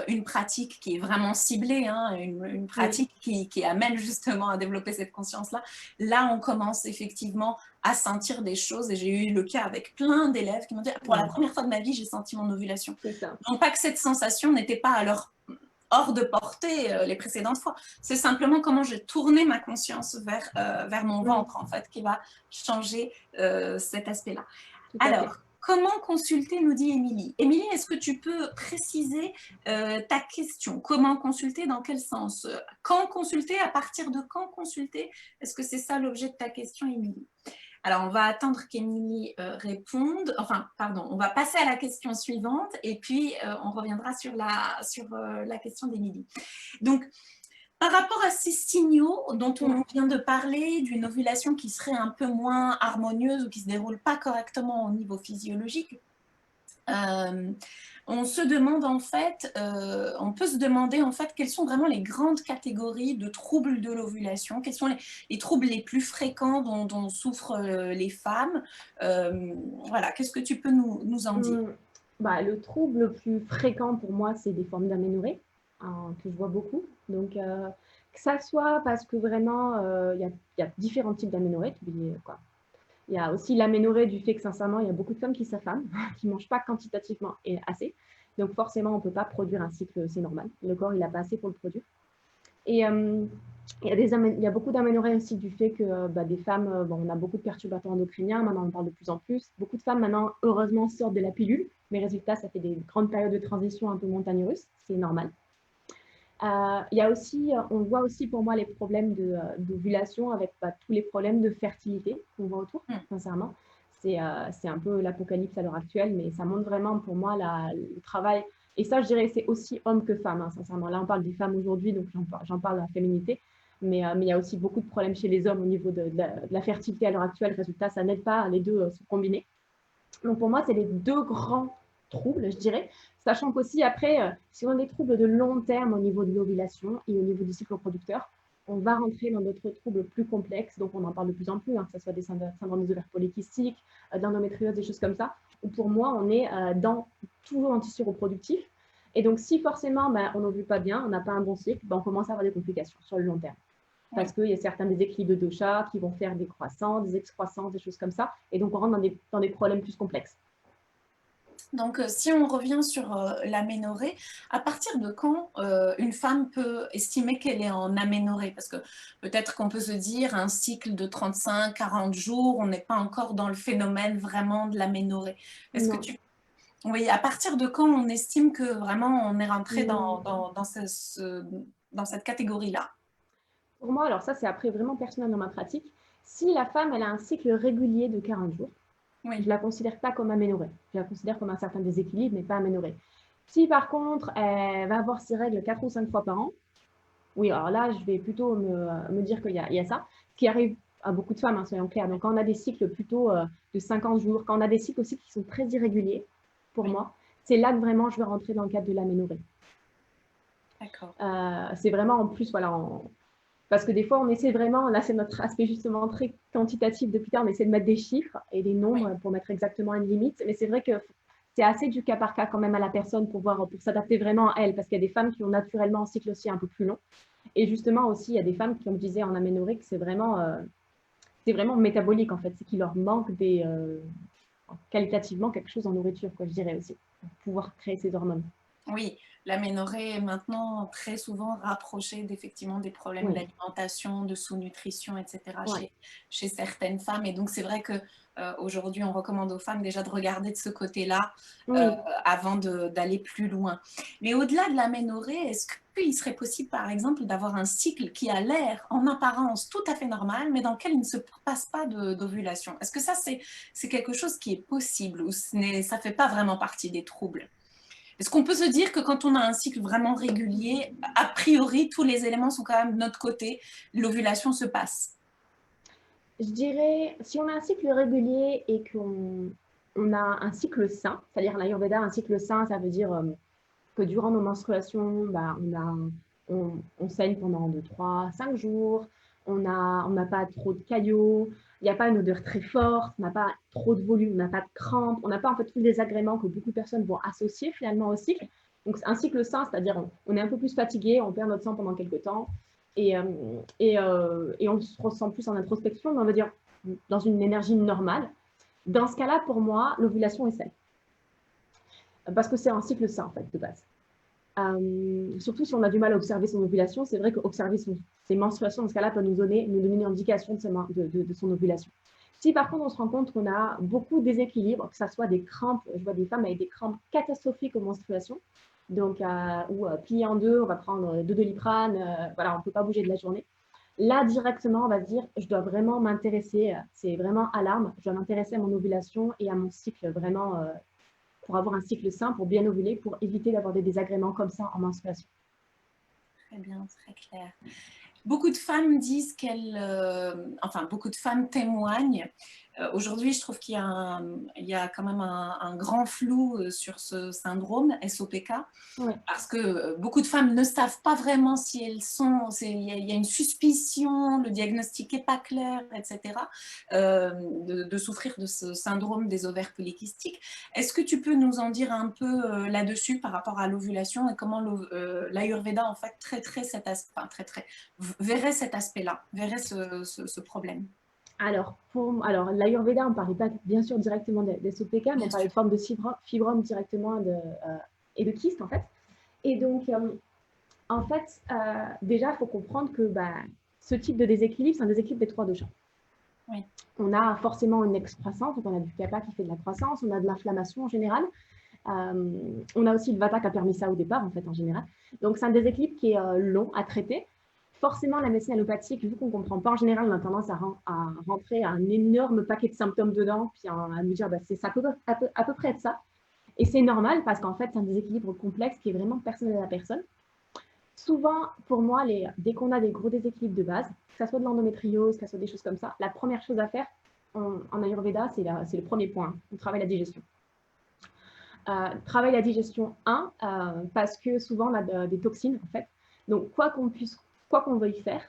une pratique qui est vraiment ciblée, hein, une oui, pratique qui amène justement à développer cette conscience-là, là, on commence effectivement à sentir des choses. Et j'ai eu le cas avec plein d'élèves qui m'ont dit, pour la oui, première fois de ma vie, j'ai senti mon ovulation. c'est ça. Non pas que cette sensation n'était pas à leur hors de portée les précédentes fois. C'est simplement comment j'ai tourné ma conscience vers mon Oui, ventre, en fait, qui va changer cet aspect-là. tout à fait. Alors, comment consulter, nous dit Émilie. Émilie, est-ce que tu peux préciser ta question? Comment consulter? Dans quel sens? Quand consulter? À partir de quand consulter? Est-ce que c'est ça l'objet de ta question, Émilie? Alors, on va attendre qu'Émilie réponde. Enfin, pardon, on va passer à la question suivante et puis on reviendra sur la question d'Émilie. Donc, par rapport à ces signaux dont Oui, on vient de parler, d'une ovulation qui serait un peu moins harmonieuse ou qui ne se déroule pas correctement au niveau physiologique, on se demande en fait, on peut se demander en fait quelles sont vraiment les grandes catégories de troubles de l'ovulation, quels sont les troubles les plus fréquents dont souffrent les femmes. Voilà, qu'est-ce que tu peux nous en dire? Bah, le trouble le plus fréquent pour moi, c'est des formes d'aménorrhée que je vois beaucoup. Donc, que ça soit parce que vraiment, il y a différents types d'aménorrhée. Quoi. Il y a aussi l'aménorrhée du fait que, sincèrement, il y a beaucoup de femmes qui s'affament, qui ne mangent pas quantitativement et assez. Donc, forcément, on ne peut pas produire un cycle, c'est normal. Le corps, il n'a pas assez pour le produire. Et Il y a beaucoup d'aménorrhées aussi du fait que des femmes, bon, on a beaucoup de perturbateurs endocriniens, maintenant on en parle de plus en plus. Beaucoup de femmes maintenant, heureusement, sortent de la pilule, mais résultat, ça fait des grandes périodes de transition un peu montagnes russes, c'est normal. Il y a aussi, on voit aussi pour moi les problèmes d'ovulation avec tous les problèmes de fertilité qu'on voit autour, sincèrement. C'est un peu l'apocalypse à l'heure actuelle, mais ça montre vraiment pour moi le travail. Et ça, je dirais, c'est aussi homme que femme, hein, sincèrement. Là, on parle des femmes aujourd'hui, donc j'en parle de la féminité. Mais il y a aussi beaucoup de problèmes chez les hommes au niveau de la fertilité à l'heure actuelle. Résultat, ça n'aide pas, les deux se combiner. Donc pour moi, c'est les deux grands troubles, je dirais. Sachant qu'aussi, après, si on a des troubles de long terme au niveau de l'ovulation et au niveau du cycle reproducteur, on va rentrer dans d'autres troubles plus complexes. Donc on en parle de plus en plus, hein, que ce soit des syndromes des ovaires polykystiques, d'endométriose, des choses comme ça. Où pour moi, on est toujours dans le tissu reproductif. Et donc, si forcément, on n'ovule pas bien, on n'a pas un bon cycle, on commence à avoir des complications sur le long terme. Parce qu'il y a certains déséquilibres de dosha qui vont faire des croissances, des excroissances, des choses comme ça. Et donc, on rentre dans des problèmes plus complexes. Donc, si on revient sur l'aménorrhée, à partir de quand une femme peut estimer qu'elle est en aménorrhée? Parce que peut-être qu'on peut se dire un cycle de 35-40 jours, on n'est pas encore dans le phénomène vraiment de l'aménorrhée. Est-ce que tu... Oui, à partir de quand on estime que vraiment on est rentré dans cette catégorie-là? Pour moi, alors ça, c'est après vraiment personnel dans ma pratique. Si la femme, elle a un cycle régulier de 40 jours, je ne la considère pas comme aménorrhée. Je la considère comme un certain déséquilibre, mais pas aménorrhée. Si par contre, elle va avoir ses règles 4 ou 5 fois par an, oui, alors là, je vais plutôt me dire qu'il y a ça, ce qui arrive à beaucoup de femmes, hein, soyons clairs. Donc, quand on a des cycles plutôt de 50 jours, quand on a des cycles aussi qui sont très irréguliers, pour moi, c'est là que vraiment je vais rentrer dans le cadre de l'aménorrhée. D'accord. C'est vraiment en plus, voilà, parce que des fois, on essaie vraiment, là, c'est notre aspect justement très quantitatif depuis tard, on essaie de mettre des chiffres et des nombres pour mettre exactement une limite. Mais c'est vrai que c'est assez du cas par cas quand même à la personne pour s'adapter vraiment à elle, parce qu'il y a des femmes qui ont naturellement un cycle aussi un peu plus long. Et justement aussi, il y a des femmes qui, comme je disais, en aménorrhée, que c'est vraiment métabolique en fait, c'est qu'il leur manque qualitativement quelque chose en nourriture, quoi, je dirais aussi, pour pouvoir créer ces hormones. Oui, l'aménorrhée est maintenant très souvent rapprochée effectivement des problèmes d'alimentation, de sous-nutrition, etc. Chez certaines femmes. Et donc, c'est vrai qu'aujourd'hui, on recommande aux femmes déjà de regarder de ce côté-là avant d'aller plus loin. Mais au-delà de l'aménorrhée, est-ce qu'il serait possible, par exemple, d'avoir un cycle qui a l'air, en apparence, tout à fait normal, mais dans lequel il ne se passe pas d'ovulation? Est-ce que ça, c'est quelque chose qui est possible ou ça ne fait pas vraiment partie des troubles? Est-ce qu'on peut se dire que quand on a un cycle vraiment régulier, a priori, tous les éléments sont quand même de notre côté, l'ovulation se passe? Je dirais, si on a un cycle régulier et qu'on a un cycle sain, c'est-à-dire l'Ayurveda, un cycle sain, ça veut dire que durant nos menstruations, on saigne pendant 2, 3, 5 jours, on n'a pas trop de caillots, il n'y a pas une odeur très forte, on n'a pas trop de volume, on n'a pas de crampes, on n'a pas en fait tous les agréments que beaucoup de personnes vont associer finalement au cycle. Donc un cycle sain, c'est-à-dire on est un peu plus fatigué, on perd notre sang pendant quelques temps et on se ressent plus en introspection, mais on va dire dans une énergie normale. Dans ce cas-là, pour moi, l'ovulation est saine. Parce que c'est un cycle sain en fait de base. Surtout si on a du mal à observer son ovulation, c'est vrai qu'observer ses menstruations, dans ce cas-là, peut nous donner une indication de son ovulation. Si par contre, on se rend compte qu'on a beaucoup de déséquilibres, que ce soit des crampes, je vois des femmes avec des crampes catastrophiques aux menstruations, donc, ou pliées en deux, on va prendre 2 Doliprane, voilà, on ne peut pas bouger de la journée. Là, directement, on va se dire, je dois vraiment m'intéresser, c'est vraiment alarme, je dois m'intéresser à mon ovulation et à mon cycle vraiment pour avoir un cycle sain, pour bien ovuler, pour éviter d'avoir des désagréments comme ça en menstruation. Très bien, très clair. Beaucoup de femmes disent beaucoup de femmes témoignent. Aujourd'hui, je trouve qu'il y a quand même un grand flou sur ce syndrome SOPK, parce que beaucoup de femmes ne savent pas vraiment si elles sont, il y a une suspicion, le diagnostic n'est pas clair, etc., de souffrir de ce syndrome des ovaires polykystiques. Est-ce que tu peux nous en dire un peu là-dessus par rapport à l'ovulation et comment l'Ayurveda en fait traiterait cet aspect, verrait cet aspect-là, verrait ce problème? Alors, l'Ayurveda, on ne parlait pas bien sûr directement des SOPK, mais on parlait de forme de fibrome directement et de kyste en fait. Et donc, En fait, déjà, il faut comprendre que ce type de déséquilibre, c'est un déséquilibre des trois dosha. Oui. On a forcément une excroissance, donc on a du kapha qui fait de la croissance, on a de l'inflammation en général. On a aussi le vata qui a permis ça au départ, en fait, en général. Donc, c'est un déséquilibre qui est long à traiter. Forcément, la médecine allopathique, vu qu'on ne comprend pas en général, on a tendance à rentrer un énorme paquet de symptômes dedans, puis à nous dire c'est ça à peu près de ça. Et c'est normal parce qu'en fait, c'est un déséquilibre complexe qui est vraiment personnel à la personne. Souvent, pour moi, dès qu'on a des gros déséquilibres de base, que ce soit de l'endométriose, que ce soit des choses comme ça, la première chose à faire en Ayurveda, c'est le premier point. On travaille la digestion. Travaille la digestion parce que souvent on a des toxines en fait. Donc quoi qu'on veuille faire,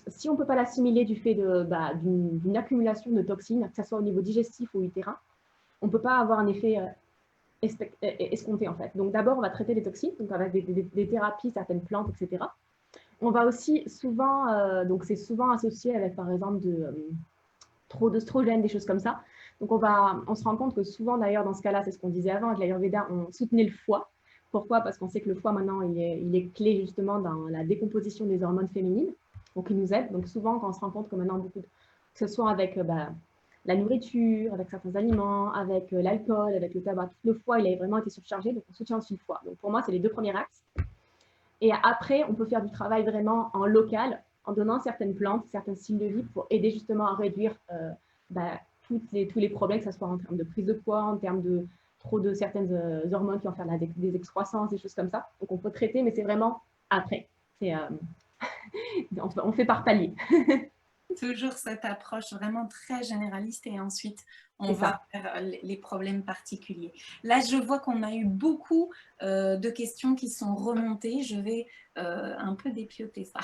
si on ne peut pas l'assimiler du fait d'une accumulation de toxines, que ce soit au niveau digestif ou utérin, on ne peut pas avoir un effet escompté en fait. Donc d'abord on va traiter les toxines, donc avec des thérapies, certaines plantes, etc. On va aussi souvent, donc c'est souvent associé avec par exemple trop d'oestrogènes, des choses comme ça. Donc, on se rend compte que souvent, d'ailleurs, dans ce cas-là, c'est ce qu'on disait avant, avec l'Ayurveda, on soutenait le foie. Pourquoi? Parce qu'on sait que le foie, maintenant, il est clé justement dans la décomposition des hormones féminines, donc il nous aide. Donc, souvent, quand on se rend compte que maintenant, que ce soit avec la nourriture, avec certains aliments, avec l'alcool, avec le tabac, tout le foie, il a vraiment été surchargé, donc on soutient aussi le foie. Donc, pour moi, c'est les deux premiers axes. Et après, on peut faire du travail vraiment en local, en donnant certaines plantes, certains styles de vie pour aider justement à réduire tous les problèmes, que ce soit en termes de prise de poids, en termes de trop de certaines hormones qui vont faire des excroissances, des choses comme ça. Donc, on peut traiter, mais c'est vraiment après. On fait par palier. Toujours cette approche vraiment très généraliste et ensuite on va vers les problèmes particuliers. Là, je vois qu'on a eu beaucoup de questions qui sont remontées. Je vais un peu dépioter ça.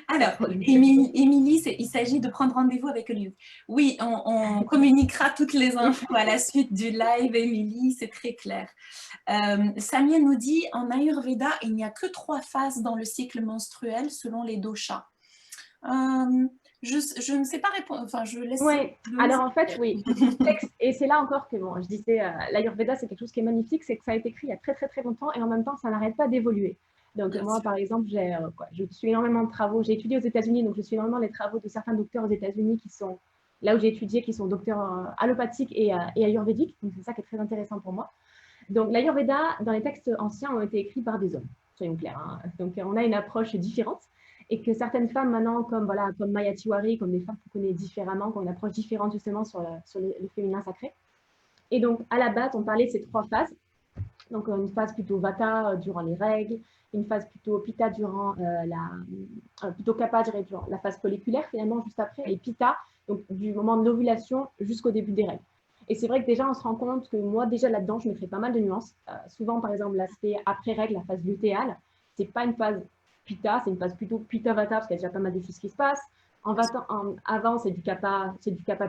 Alors, Émilie, il s'agit de prendre rendez-vous avec Olivier. Oui, on communiquera toutes les infos à la suite du live, Émilie, c'est très clair. Samia nous dit, en Ayurveda, il n'y a que 3 phases dans le cycle menstruel selon les doshas. Je ne sais pas répondre, enfin je laisse... Oui, alors en fait, oui. Et c'est là encore que, bon, je disais, l'Ayurveda, c'est quelque chose qui est magnifique, c'est que ça a été écrit il y a très très très longtemps et en même temps, ça n'arrête pas d'évoluer. Donc Bien moi, sûr. par exemple, je suis énormément de travaux, j'ai étudié aux États-Unis, donc je suis énormément les travaux de certains docteurs aux États-Unis qui sont, là où j'ai étudié, qui sont docteurs allopathiques et ayurvédiques, donc c'est ça qui est très intéressant pour moi. Donc l'Ayurveda, dans les textes anciens, ont été écrits par des hommes, soyons clairs. Hein. Donc on a une approche différente. Et que certaines femmes maintenant, comme Maya Tiwari, comme des femmes qu'on connaît différemment, qui ont une approche différente justement sur le féminin sacré. Et donc, à la base, on parlait de ces 3 phases. Donc, une phase plutôt vata durant les règles, une phase plutôt pitta durant plutôt kapha durant la phase folliculaire, finalement, juste après, et pitta, donc du moment de l'ovulation jusqu'au début des règles. Et c'est vrai que déjà, on se rend compte que moi, déjà là-dedans, je mettrais pas mal de nuances. Souvent, par exemple, l'aspect après-règle, la phase lutéale, c'est pas une phase pitta, c'est une phase plutôt pitta-vata, parce qu'il y a déjà pas mal de choses qui se passent. Avant, c'est du kapha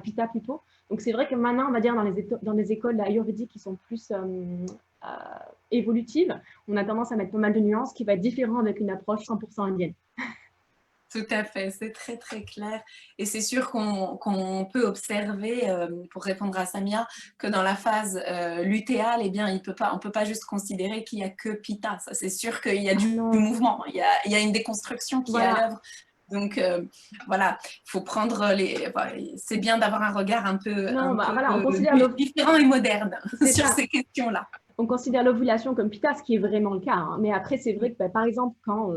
pitta plutôt. Donc, c'est vrai que maintenant, on va dire dans les écoles ayurvédiques qui sont plus évolutives, on a tendance à mettre pas mal de nuances qui va être différent avec une approche 100% indienne. Tout à fait, c'est très très clair. Et c'est sûr qu'on peut observer, pour répondre à Samia, que dans la phase lutéale, eh bien, on ne peut pas juste considérer qu'il n'y a que Pitta. Ça, c'est sûr qu'il y a du mouvement, il y a une déconstruction qui est à l'œuvre. Donc voilà, il faut prendre c'est bien d'avoir un regard un peu différent et moderne sur ces questions-là. On considère l'ovulation comme Pitta, ce qui est vraiment le cas. Hein. Mais après, c'est vrai que par exemple, quand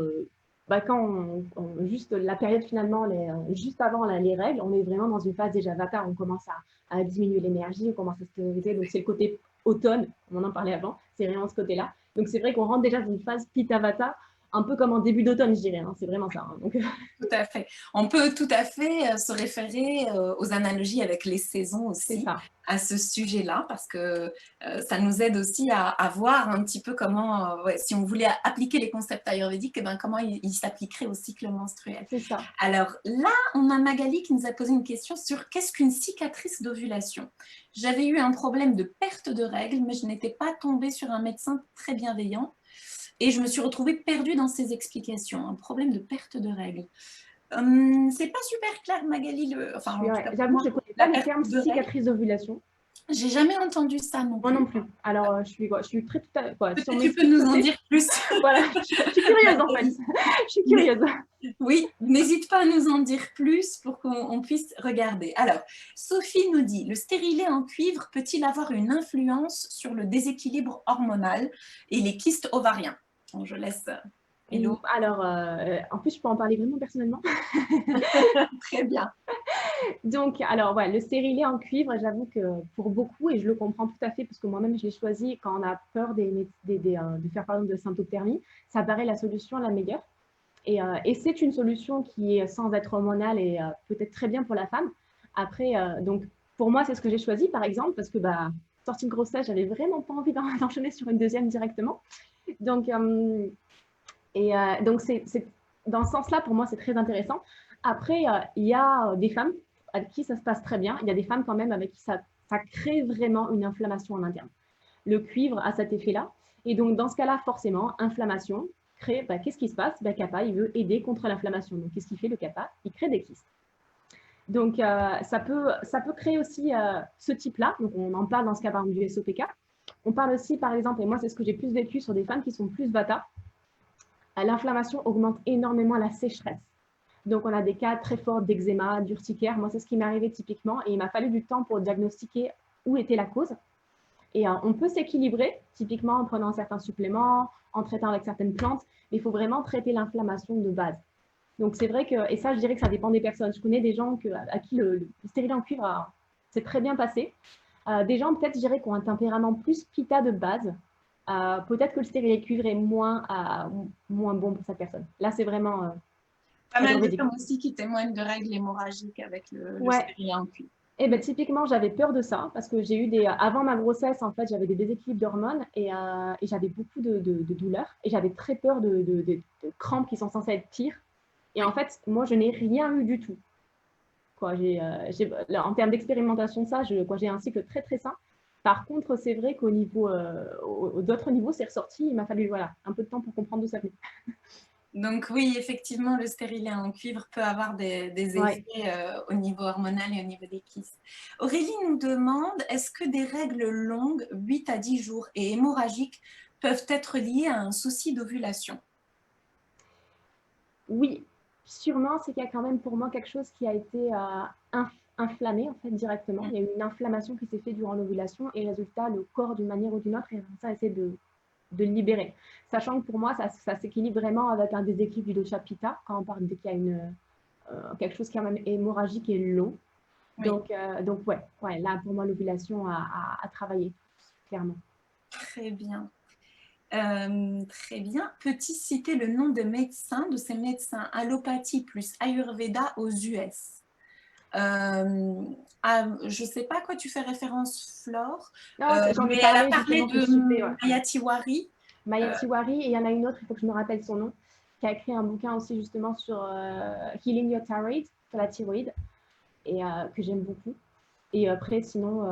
juste la période finalement, juste avant les règles, on est vraiment dans une phase déjà vata, on commence à diminuer l'énergie, on commence à se stériser, donc c'est le côté automne, on en parlait avant, c'est vraiment ce côté-là. Donc c'est vrai qu'on rentre déjà dans une phase pitta vata, un peu comme en début d'automne, je dirais, hein. C'est vraiment ça. Hein. Donc... Tout à fait. On peut tout à fait se référer aux analogies avec les saisons aussi à ce sujet-là, parce que ça nous aide aussi à voir un petit peu comment, si on voulait appliquer les concepts ayurvédiques, comment ils s'appliqueraient au cycle menstruel. C'est ça. Alors là, on a Magali qui nous a posé une question sur qu'est-ce qu'une cicatrice d'ovulation. J'avais eu un problème de perte de règles, mais je n'étais pas tombée sur un médecin très bienveillant. Et je me suis retrouvée perdue dans ses explications. Un problème de perte de règles. C'est pas super clair, Magali. J'avoue que je ne connais pas le terme cicatrice d'ovulation. J'ai jamais entendu ça non Moi plus. non plus. Alors, je suis très tout à quoi, sur Peut-être mes tu peux nous en côtés. dire plus. Voilà, je suis curieuse en fait. Je suis curieuse. Oui, n'hésite pas à nous en dire plus pour qu'on puisse regarder. Alors, Sophie nous dit, le stérilet en cuivre peut-il avoir une influence sur le déséquilibre hormonal et les kystes ovariens? Bon, je laisse Hello. Alors, en plus, je peux en parler vraiment personnellement. Très bien. Donc, alors, ouais, le stérilet en cuivre, j'avoue que pour beaucoup, et je le comprends tout à fait, parce que moi-même, je l'ai choisi quand on a peur de faire, par exemple, de symptothermie, ça paraît la solution la meilleure. Et c'est une solution qui est sans être hormonale et peut-être très bien pour la femme. Après, donc, pour moi, c'est ce que j'ai choisi, par exemple, parce que, sortie de grossesse, j'avais vraiment pas envie d'enchaîner sur une deuxième directement. Donc, dans ce sens-là, pour moi, c'est très intéressant. Après, il y a des femmes avec qui ça se passe très bien. Il y a des femmes quand même avec qui ça crée vraiment une inflammation en interne. Le cuivre a cet effet-là. Et donc, dans ce cas-là, forcément, inflammation crée, qu'est-ce qui se passe? Kappa, il veut aider contre l'inflammation. Donc, qu'est-ce qu'il fait le kappa? Il crée des kystes. Donc, ça peut créer aussi ce type-là. Donc, on en parle dans ce cas, par exemple, du SOPK. On parle aussi, par exemple, et moi, c'est ce que j'ai plus vécu sur des femmes qui sont plus vata. L'inflammation augmente énormément la sécheresse. Donc, on a des cas très forts d'eczéma, d'urticaire. Moi, c'est ce qui m'est arrivé typiquement. Et il m'a fallu du temps pour diagnostiquer où était la cause. Et on peut s'équilibrer, typiquement en prenant certains suppléments, en traitant avec certaines plantes. Mais il faut vraiment traiter l'inflammation de base. Donc, c'est vrai que, et ça, je dirais que ça dépend des personnes. Je connais des gens à qui le stérilet en cuivre s'est très bien passé. Des gens, peut-être, je dirais, qui ont un tempérament plus pitta de base. Peut-être que le stérilet cuivre est moins bon pour cette personne. Là, c'est vraiment pas mal de femmes aussi qui témoignent de règles hémorragiques avec le stérilet en cuivre. Et ben, typiquement, j'avais peur de ça parce que j'ai eu avant ma grossesse, en fait, j'avais des déséquilibres d'hormones et j'avais beaucoup de douleurs et j'avais très peur de crampes qui sont censées être pires. Et en fait, moi, je n'ai rien eu du tout. Quoi, en termes d'expérimentation de ça, j'ai un cycle très, très sain. Par contre, c'est vrai qu'au niveau, d'autres niveaux, c'est ressorti. Il m'a fallu un peu de temps pour comprendre d'où ça venait. Donc oui, effectivement, le stérilet en cuivre peut avoir des effets au niveau hormonal et au niveau des kystes. Aurélie nous demande, est-ce que des règles longues, 8 à 10 jours, et hémorragiques peuvent être liées à un souci d'ovulation? Oui, sûrement, c'est qu'il y a quand même pour moi quelque chose qui a été inflammé en fait directement. Il y a eu une inflammation qui s'est faite durant l'ovulation et résultat, le corps d'une manière ou d'une autre, ça essaie de le libérer. Sachant que pour moi, ça s'équilibre vraiment avec un déséquilibre du dosha pitta quand on parle qu'il y a quelque chose qui est même hémorragique et long. Oui. Donc ouais, là pour moi, l'ovulation a travaillé, clairement. Très bien. Très bien. Peux-tu citer le nom de ces médecins allopathie plus Ayurveda aux US? Je ne sais pas à quoi tu fais référence, Flore, mais elle a parlé de Maya Tiwari. Maya Tiwari, et il y en a une autre, il faut que je me rappelle son nom, qui a écrit un bouquin aussi justement sur Healing Your Thyroid, sur la thyroïde, et que j'aime beaucoup. Et après, sinon,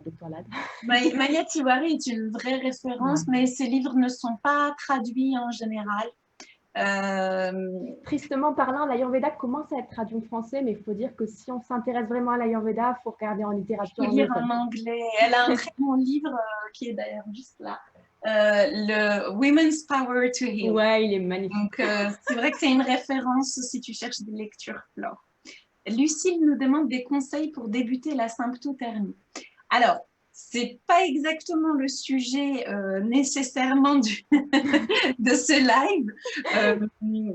Dr. Lad. Maya Tiwari est une vraie référence, mais ses livres ne sont pas traduits en général. Tristement parlant, l'Ayurveda commence à être traduit en français, mais il faut dire que si on s'intéresse vraiment à l'Ayurveda, il faut regarder en littérature. Il faut lire en anglais. Elle a un très bon livre qui est d'ailleurs juste là. Le Women's Power to Heal. Ouais, il est magnifique. Donc, c'est vrai que c'est une référence si tu cherches des lectures, Flore. Lucille nous demande des conseils pour débuter la symptothermie. Alors, c'est pas exactement le sujet nécessairement de ce live,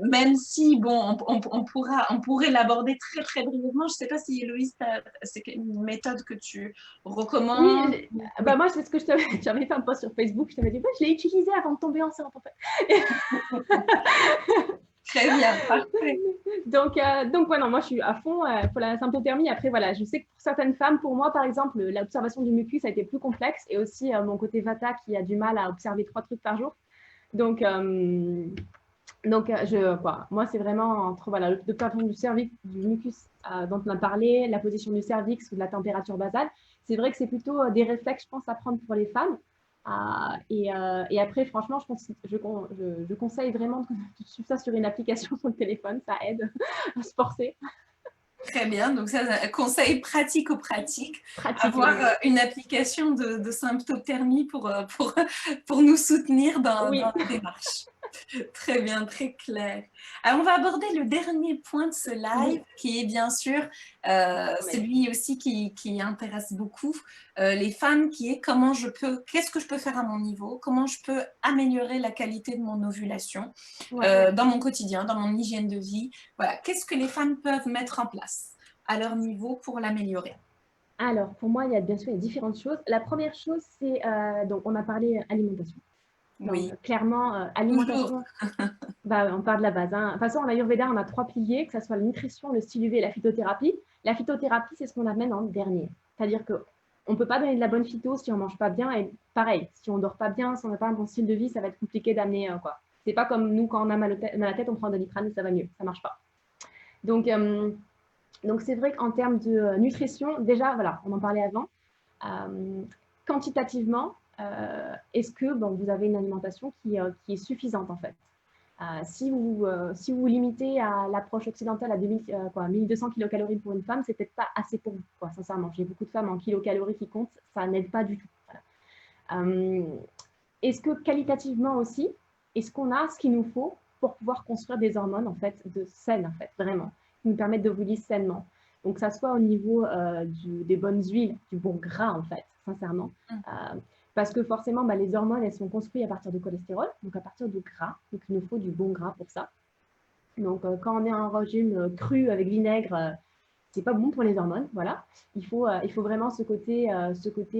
même si, bon, on pourrait l'aborder très, très brièvement. Je sais pas si, Héloïse, c'est une méthode que tu recommandes. Oui, moi, c'est ce que j'avais fait un post sur Facebook. Je t'avais dit, je l'ai utilisé avant de tomber enceinte, en fait. Très bien, parfait. Donc non, moi, je suis à fond pour la symptothermie. Après, voilà, je sais que pour certaines femmes, pour moi, par exemple, l'observation du mucus a été plus complexe et aussi mon côté vata qui a du mal à observer 3 trucs par jour. Donc moi, c'est vraiment entre l'observation du cervix, du mucus dont on a parlé, la position du cervix ou de la température basale. C'est vrai que c'est plutôt des réflexes, je pense, à prendre pour les femmes. Et après, franchement, je conseille vraiment de suivre ça sur une application sur le téléphone. Ça aide à se forcer. Très bien, donc ça, un conseil pratico-pratique, Pratique, avoir une application de symptothermie pour nous soutenir dans oui. la démarche. Très bien, très clair. Alors, on va aborder le dernier point de ce live, Oui, qui est bien sûr sommeil. celui aussi qui intéresse beaucoup les femmes, qui est qu'est-ce que je peux faire à mon niveau, comment je peux améliorer la qualité de mon ovulation Ouais. dans mon quotidien, dans mon hygiène de vie. Voilà, qu'est-ce que les femmes peuvent mettre en place à leur niveau pour l'améliorer? Alors, pour moi, il y a bien sûr il y a différentes choses. La première chose, c'est, donc on a parlé alimentation. Donc, Oui, clairement, toujours. alimentation, bah, on part de la base, hein. De toute façon, en Ayurveda, on a 3 piliers, que ce soit la nutrition, le style UV et la phytothérapie. La phytothérapie, c'est ce qu'on amène en dernier. C'est-à-dire qu'on ne peut pas donner de la bonne phyto si on ne mange pas bien. Et pareil, si on ne dort pas bien, si on n'a pas un bon style de vie, ça va être compliqué d'amener quoi. C'est pas comme nous, quand on a mal à la tête, on prend un Doliprane et ça va mieux. Ça ne marche pas. Donc, c'est vrai qu'en termes de nutrition, déjà, voilà, on en parlait avant. Quantitativement, est-ce que bon, vous avez une alimentation qui est suffisante en fait? Si vous limitez à l'approche occidentale à 1200 kilocalories pour une femme, c'est peut-être pas assez pour vous, quoi, sincèrement. J'ai beaucoup de femmes en kilocalories qui comptent, ça n'aide pas du tout. Voilà. Est-ce que qualitativement aussi, est-ce qu'on a ce qu'il nous faut pour pouvoir construire des hormones en fait, saines, en fait, vraiment, qui nous permettent d'ovuler sainement? Donc, que ça soit au niveau des bonnes huiles, du bon gras, en fait, sincèrement. Parce que forcément, bah, les hormones, elles sont construites à partir de cholestérol, donc à partir de gras. Donc, il nous faut du bon gras pour ça. Donc, quand on est en régime cru avec vinaigre, c'est pas bon pour les hormones, voilà. Il faut vraiment ce côté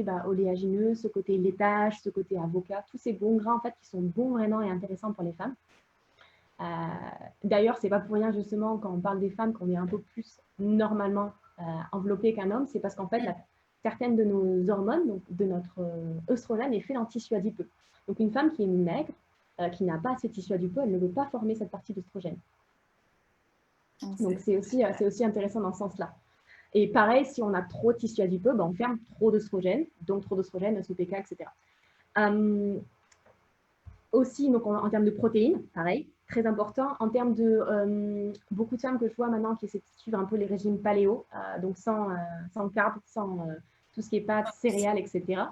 bah, oléagineux, ce côté laitage, ce côté avocat, tous ces bons gras en fait qui sont bons vraiment et intéressants pour les femmes. D'ailleurs, c'est pas pour rien justement quand on parle des femmes qu'on est un peu plus normalement enveloppé qu'un homme, c'est parce qu'en fait certaines de nos hormones, donc de notre œstrogène, est fait en tissu adipeux. Donc une femme qui est maigre, qui n'a pas assez de tissu adipeux, elle ne veut pas former cette partie d'œstrogène. Donc c'est aussi intéressant dans ce sens-là. Et pareil, si on a trop de tissu adipeux, ben on ferme trop d'œstrogène, donc trop d'œstrogène, SOPK, etc. Aussi, donc en termes de protéines, pareil, très important. En termes de beaucoup de femmes que je vois maintenant qui essaient de suivre un peu les régimes paléo, donc sans carbs, sans tout ce qui est pâtes, céréales, etc.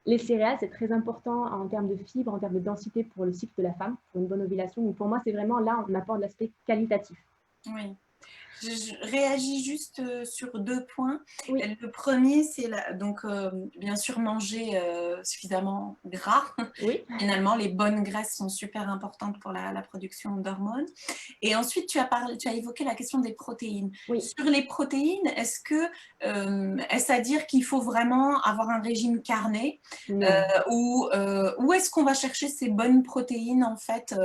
Les céréales, c'est très important en termes de fibres, en termes de densité pour le cycle de la femme, pour une bonne ovulation. Donc pour moi, c'est vraiment là, on apporte l'aspect qualitatif. Oui. Je réagis juste sur 2 points. Oui. Le premier, c'est donc bien sûr manger suffisamment gras. Oui. Finalement, les bonnes graisses sont super importantes pour la production d'hormones. Et ensuite, tu as évoqué la question des protéines. Oui. Sur les protéines, est-ce à dire qu'il faut vraiment avoir un régime carné ou où est-ce qu'on va chercher ces bonnes protéines en fait?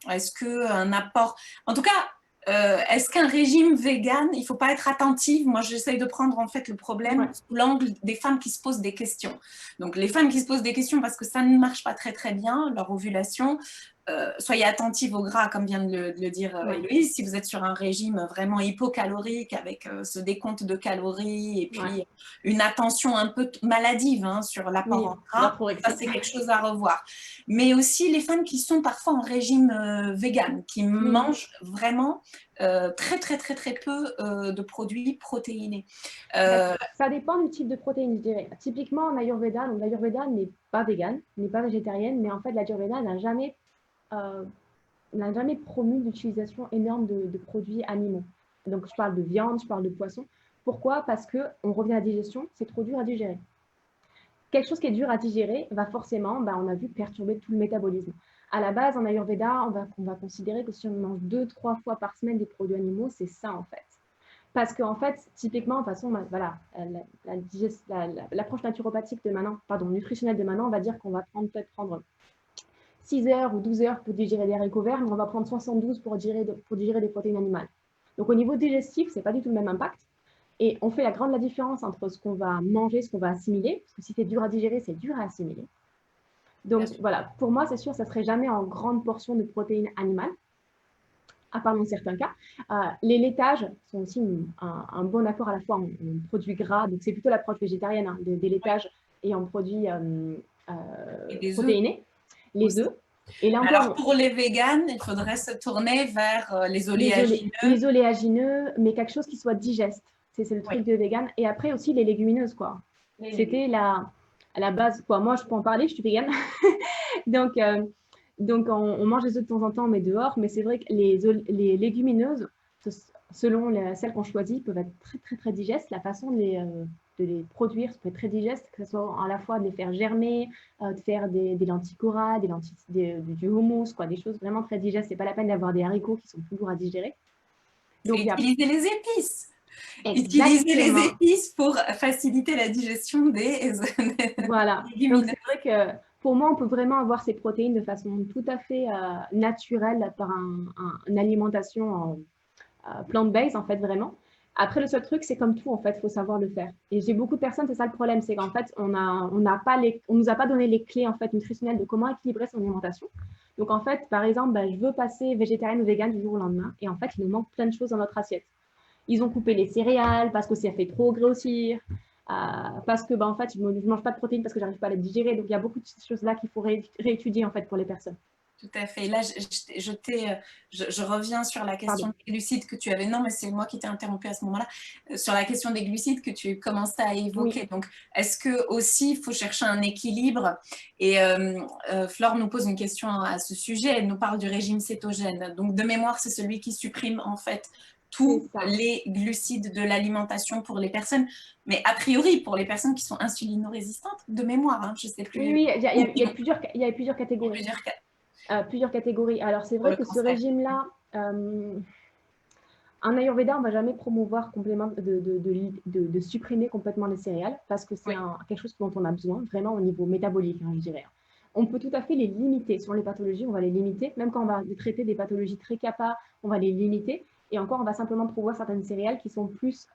Est-ce qu'un apport... En tout cas, est-ce qu'un régime vegan, il ne faut pas être attentive? Moi, j'essaye de prendre en fait le problème sous l'angle des femmes qui se posent des questions. Donc, les femmes qui se posent des questions parce que ça ne marche pas très très bien, leur ovulation, soyez attentives au gras, comme vient de le dire Héloïse. Si vous êtes sur un régime vraiment hypocalorique avec ce décompte de calories et puis une attention un peu maladive sur l'apport en gras, ça c'est quelque chose à revoir. Mais aussi les femmes qui sont parfois en régime vegan, qui mangent vraiment très très très très peu de produits protéinés. Ça dépend du type de protéines, je dirais. Typiquement en Ayurveda, donc l'Ayurveda n'est pas végane, n'est pas végétarienne, mais en fait l'Ayurveda n'a jamais promu l'utilisation énorme de produits animaux. Donc je parle de viande, je parle de poisson. Pourquoi? Parce qu'on revient à la digestion, c'est trop dur à digérer. Quelque chose qui est dur à digérer va forcément, on a vu, perturber tout le métabolisme. À la base, en Ayurveda, on va considérer que si on mange 2-3 fois par semaine des produits animaux, c'est ça en fait. Parce qu'en fait, typiquement, de toute façon, voilà, l'approche naturopathique de maintenant, nutritionnelle de maintenant, on va dire qu'on va peut-être prendre 6 heures ou 12 heures pour digérer des haricots verts, mais on va prendre 72 pour digérer des protéines animales. Donc au niveau digestif, ce n'est pas du tout le même impact. Et on fait la différence entre ce qu'on va manger, ce qu'on va assimiler, parce que si c'est dur à digérer, c'est dur à assimiler. Donc voilà, pour moi, c'est sûr, ça ne serait jamais en grande portion de protéines animales, à part dans certains cas. Les laitages sont aussi un bon apport à la fois en produits gras, donc c'est plutôt l'approche végétarienne, des laitages et en produits protéinés. Les œufs, Et là Alors, encore, pour les véganes, il faudrait se tourner vers les oléagineux. les oléagineux, mais quelque chose qui soit digeste. C'est le Oui, truc de vegan. Et après aussi les légumineuses, quoi. les légumes. C'était la base, quoi. Moi, je peux en parler, je suis végane. donc, on mange les œufs de temps en temps, mais dehors. Mais c'est vrai que les légumineuses, selon celles qu'on choisit, peuvent être très, très, très digestes. La façon de les produire, ça peut être très digeste, que ce soit à la fois de les faire germer, de faire des lentilles cora, du hummus, quoi, des choses vraiment très digestes. C'est pas la peine d'avoir des haricots qui sont plus lourds à digérer. Donc, il y a Utiliser les épices. Utiliser les exactement. épices pour faciliter la digestion des Voilà. Donc, légumineuses. c'est vrai que pour moi, on peut vraiment avoir ces protéines de façon tout à fait naturelle par une alimentation plant-based, en fait, vraiment. Après, le seul truc, c'est comme tout, en fait, il faut savoir le faire. Et j'ai beaucoup de personnes, c'est ça le problème, c'est qu'en fait, on nous a pas donné les clés, en fait, nutritionnelles de comment équilibrer son alimentation. Donc, en fait, par exemple, ben, je veux passer végétarienne ou végane du jour au lendemain. Et en fait, il nous manque plein de choses dans notre assiette. Ils ont coupé les céréales parce que ça fait trop grossir, parce que, ben, en fait, je ne mange pas de protéines parce que j'arrive pas à les digérer. Donc, il y a beaucoup de choses là qu'il faut réétudier, en fait, pour les personnes. Tout à fait. Là, je reviens sur la question Pardon. des glucides que tu avais. Non, mais c'est moi qui t'ai interrompu à ce moment-là. Sur la question des glucides que tu commençais à Oui, évoquer. Donc, est-ce que aussi il faut chercher un équilibre? Et Flore nous pose une question à ce sujet. Elle nous parle du régime cétogène. Donc, de mémoire, c'est celui qui supprime en fait c'est tous ça. les glucides de l'alimentation pour les personnes, mais a priori pour les personnes qui sont insulino-résistantes, de mémoire, hein, je ne sais Oui, plus. oui, Ou qui il y a plusieurs ont catégories. plusieurs cas Plusieurs catégories. Alors, c'est pour vrai le que ce cancer. régime-là, en Ayurveda, on ne va jamais promouvoir complètement de supprimer complètement les céréales parce que c'est Oui. quelque chose dont on a besoin, vraiment au niveau métabolique, hein, je dirais. On peut tout à fait les limiter. Sur les pathologies, on va les limiter. Même quand on va traiter des pathologies très kappa, on va les limiter. Et encore, on va simplement promouvoir certaines céréales qui sont plus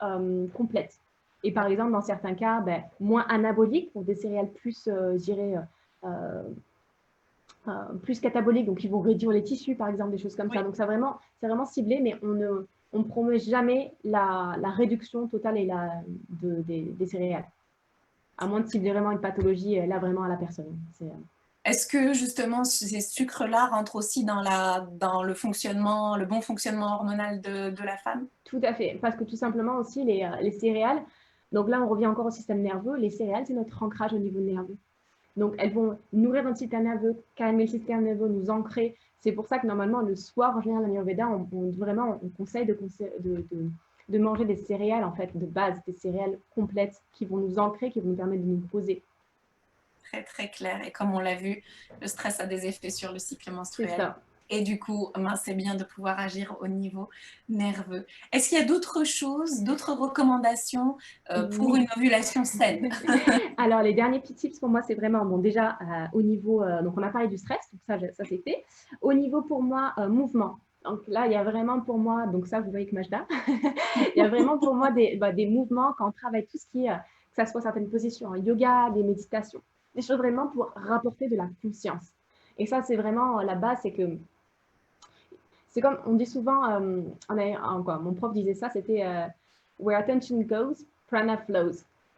complètes. Et par exemple, dans certains cas, ben, moins anaboliques, pour des céréales plus, je dirais, euh, plus cataboliques, donc ils vont réduire les tissus, par exemple, des choses comme ça. Oui. Donc c'est vraiment ciblé, mais on ne promeut jamais la réduction totale des céréales, à moins de cibler vraiment une pathologie, là, vraiment à la personne. Est-ce que justement ces sucres-là rentrent aussi dans le fonctionnement, le bon fonctionnement hormonal de la femme? Tout à fait, parce que tout simplement aussi, les céréales, donc là, on revient encore au système nerveux, les céréales, c'est notre ancrage au niveau nerveux. Donc, elles vont nourrir notre système nerveux, calmer le système nerveux, nous ancrer. C'est pour ça que normalement, le soir, en général, en Ayurveda, on conseille de manger des céréales, en fait, de base, des céréales complètes qui vont nous ancrer, qui vont nous permettre de nous poser. Très, très clair. Et comme on l'a vu, le stress a des effets sur le cycle C'est menstruel. ça. Et du coup, c'est bien de pouvoir agir au niveau nerveux. Est-ce qu'il y a d'autres choses, d'autres recommandations pour Oui. une ovulation saine? Alors, les derniers petits tips pour moi, c'est vraiment, bon, déjà, au niveau, donc on a parlé du stress, donc ça c'est fait. Au niveau, pour moi, mouvement. Donc là, il y a vraiment pour moi, donc ça, vous voyez que Majda, il y a vraiment pour moi des mouvements quand on travaille tout ce qui est, que ça soit certaines positions en yoga, des méditations, des choses vraiment pour rapporter de la conscience. Et ça, c'est vraiment la base, c'est que c'est comme on dit souvent, quoi, mon prof disait ça, c'était where attention goes, prana flows.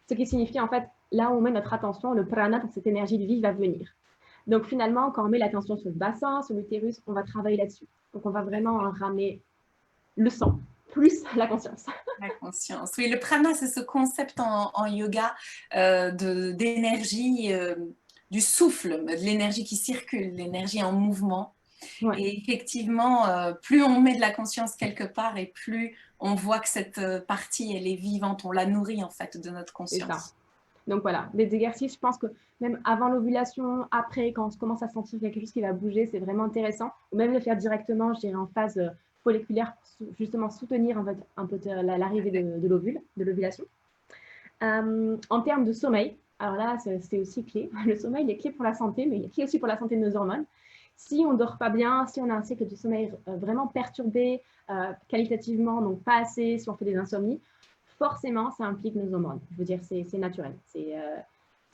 Ce qui signifie en fait, là où on met notre attention, le prana, donc cette énergie de vie, va venir. Donc finalement, quand on met l'attention sur le bassin, sur l'utérus, on va travailler là-dessus. Donc on va vraiment ramener le sang, plus la conscience. La conscience. Oui, le prana, c'est ce concept en yoga d'énergie, du souffle, de l'énergie qui circule, l'énergie en mouvement. Ouais, Et effectivement, plus on met de la conscience quelque part et plus on voit que cette partie, elle est vivante, on la nourrit en fait de notre c'est ça. conscience. Donc voilà, des exercices, je pense que même avant l'ovulation, après, quand on commence à sentir quelque chose qui va bouger, c'est vraiment intéressant. Ou même le faire directement, je dirais en phase folliculaire, pour justement soutenir un peu l'arrivée de l'ovule, de l'ovulation. En termes de sommeil, alors là, c'est aussi clé. Le sommeil est clé pour la santé, mais il est clé aussi pour la santé de nos hormones. Si on ne dort pas bien, si on a un cycle de sommeil vraiment perturbé, qualitativement, donc pas assez, si on fait des insomnies, forcément, ça implique nos hormones. Je veux dire, c'est naturel.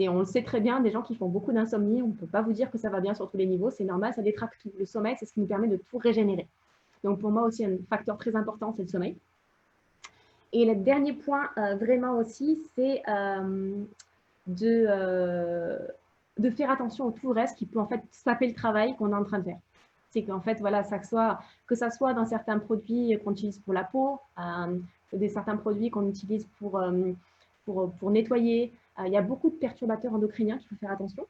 On le sait très bien, des gens qui font beaucoup d'insomnie, on ne peut pas vous dire que ça va bien sur tous les niveaux, c'est normal, ça détraque tout. Le sommeil, c'est ce qui nous permet de tout régénérer. Donc pour moi aussi, un facteur très important, c'est le sommeil. Et le dernier point, vraiment aussi, c'est de de faire attention au tout le reste qui peut en fait saper le travail qu'on est en train de faire. C'est qu'en fait, voilà, que ça soit dans certains produits qu'on utilise pour la peau, certains produits qu'on utilise pour nettoyer. Il y a beaucoup de perturbateurs endocriniens qu'il faut faire attention.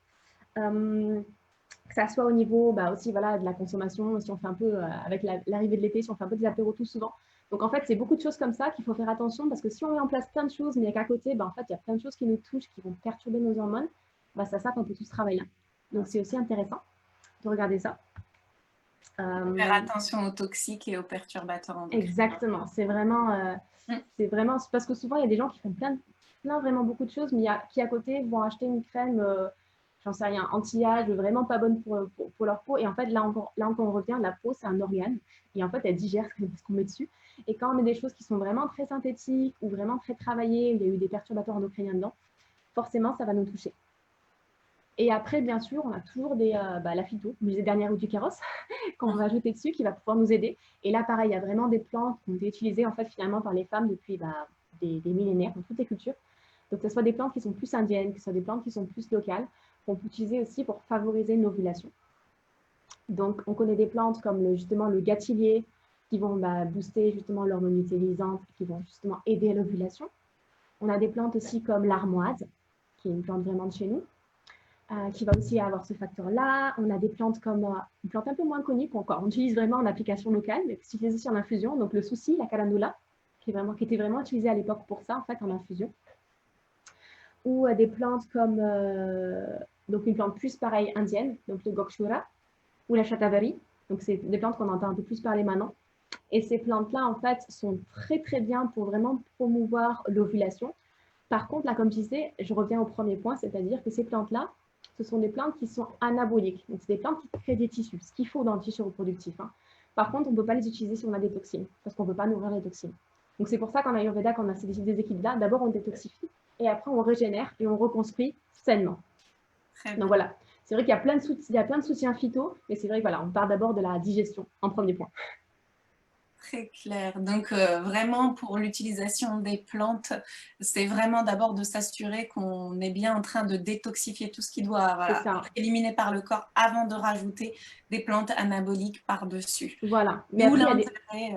Que ça soit au niveau aussi voilà, de la consommation, si on fait un peu, avec l'arrivée de l'été, si on fait un peu des apéros tout souvent. Donc en fait, c'est beaucoup de choses comme ça qu'il faut faire attention parce que si on met en place plein de choses, mais qu'à côté, en fait, il y a plein de choses qui nous touchent, qui vont perturber nos hormones, ça sape un peu tout ce travail-là. Donc c'est aussi intéressant de regarder ça. Faire attention aux toxiques et aux perturbateurs endocriniens. Exactement, c'est vraiment parce que souvent il y a des gens qui font plein vraiment beaucoup de choses, mais qui à côté vont acheter une crème, j'en sais rien, anti-âge, vraiment pas bonne pour leur peau. Et en fait, là encore on revient, la peau c'est un organe et en fait elle digère ce qu'on met dessus. Et quand on met des choses qui sont vraiment très synthétiques ou vraiment très travaillées, où il y a eu des perturbateurs endocriniens dedans, forcément ça va nous toucher. Et après, bien sûr, on a toujours la phyto, les dernières roues du carrosse, qu'on va ajouter dessus, qui va pouvoir nous aider. Et là, pareil, il y a vraiment des plantes qui ont été utilisées en fait, finalement par les femmes depuis des millénaires, dans toutes les cultures. Donc, que ce soit des plantes qui sont plus indiennes, que ce soit des plantes qui sont plus locales, qu'on peut utiliser aussi pour favoriser une ovulation. Donc, on connaît des plantes comme justement le gâtillier, qui vont booster justement l'hormone lutéinisante, qui vont justement aider à l'ovulation. On a des plantes aussi comme l'armoise, qui est une plante vraiment de chez nous, qui va aussi avoir ce facteur-là. On a des plantes comme une plante un peu moins connue qu'on utilise vraiment en application locale, mais qui s'utilise aussi en infusion. Donc le souci, la calendula, qui était vraiment utilisée à l'époque pour ça, en fait, en infusion. Ou des plantes comme donc une plante plus pareille indienne, donc le gokshura, ou la shatavari. Donc c'est des plantes qu'on entend un peu plus parler maintenant. Et ces plantes-là, en fait, sont très très bien pour vraiment promouvoir l'ovulation. Par contre, là, comme je disais, je reviens au premier point, c'est-à-dire que ces plantes-là, ce sont des plantes qui sont anaboliques. Donc, c'est des plantes qui créent des tissus, ce qu'il faut dans le tissu reproductif. Par contre, on ne peut pas les utiliser si on a des toxines, parce qu'on ne peut pas nourrir les toxines. Donc, c'est pour ça qu'en Ayurveda, quand on a ces déséquilibres-là, d'abord on détoxifie, et après on régénère et on reconstruit sainement. Donc voilà, c'est vrai qu'il y a plein de soutiens phyto, mais c'est vrai que voilà, on part d'abord de la digestion en premier point. Très clair. Donc, vraiment, pour l'utilisation des plantes, c'est vraiment d'abord de s'assurer qu'on est bien en train de détoxifier tout ce qui doit être éliminé par le corps avant de rajouter des plantes anaboliques par-dessus. Voilà. Mais d'où l'intérêt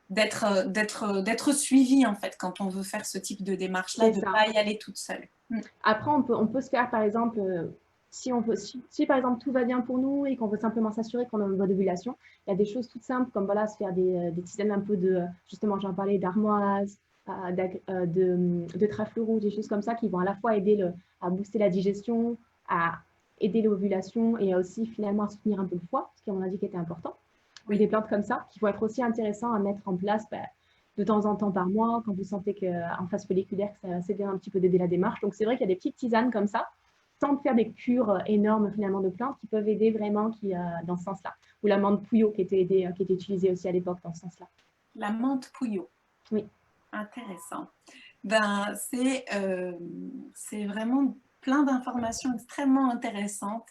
d'être suivi, en fait, quand on veut faire ce type de démarche-là, de ne pas y aller toute seule. Après, on peut se faire, par exemple... Si par exemple tout va bien pour nous et qu'on veut simplement s'assurer qu'on a une bonne ovulation, il y a des choses toutes simples comme voilà, se faire des tisanes un peu justement j'en parlais d'armoise, de trèfle rouge, des choses comme ça qui vont à la fois aider à booster la digestion, à aider l'ovulation et à aussi finalement à soutenir un peu le foie, ce qu'on a dit qui était important. Oui. Des plantes comme ça qui vont être aussi intéressantes à mettre en place de temps en temps par mois quand vous sentez qu'en phase folliculaire, c'est bien un petit peu d'aider la démarche. Donc c'est vrai qu'il y a des petites tisanes comme ça, sans faire des cures énormes finalement de plantes qui peuvent aider vraiment dans ce sens-là. Ou la menthe pouillot qui était utilisée aussi à l'époque dans ce sens-là. La menthe pouillot. Oui. Intéressant. C'est vraiment plein d'informations extrêmement intéressantes.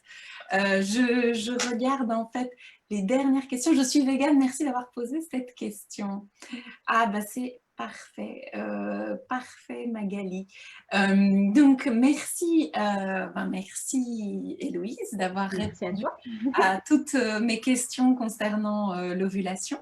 Je regarde en fait les dernières questions. Je suis végane, merci d'avoir posé cette question. C'est parfait, parfait Magali. Donc merci Héloïse d'avoir répondu à toutes mes questions concernant l'ovulation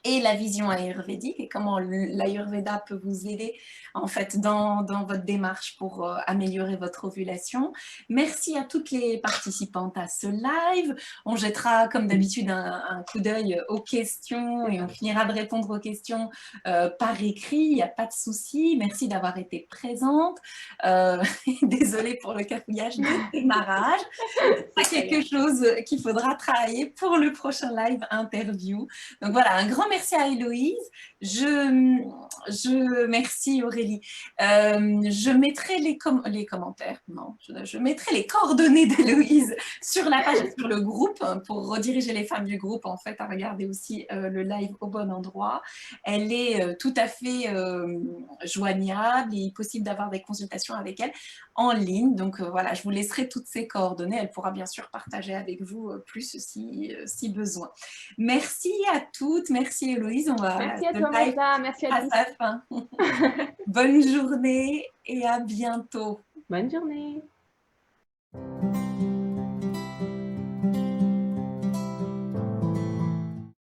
et la vision ayurvédique et comment l'Ayurveda peut vous aider en fait dans votre démarche pour améliorer votre ovulation. Merci à toutes les participantes à ce live. On jettera comme d'habitude un coup d'œil aux questions et on finira de répondre aux questions par écrit, il n'y a pas de souci. Merci d'avoir été présente. Désolée pour le cafouillage de démarrage. C'est quelque chose qu'il faudra travailler pour le prochain live interview. Donc voilà, un grand merci à Héloïse. Merci Aurélie. Je mettrai les commentaires, non, je mettrai les coordonnées d'Héloïse sur la page et sur le groupe pour rediriger les femmes du groupe en fait à regarder aussi le live au bon endroit. Elle est tout à fait joignable et possible d'avoir des consultations avec elle en ligne. Donc voilà, je vous laisserai toutes ces coordonnées. Elle pourra bien sûr partager avec vous plus si besoin. Merci à toutes. Merci Héloïse. Merci à toi Martha. Merci à tous. Sa fin. Bonne journée et à bientôt. Bonne journée.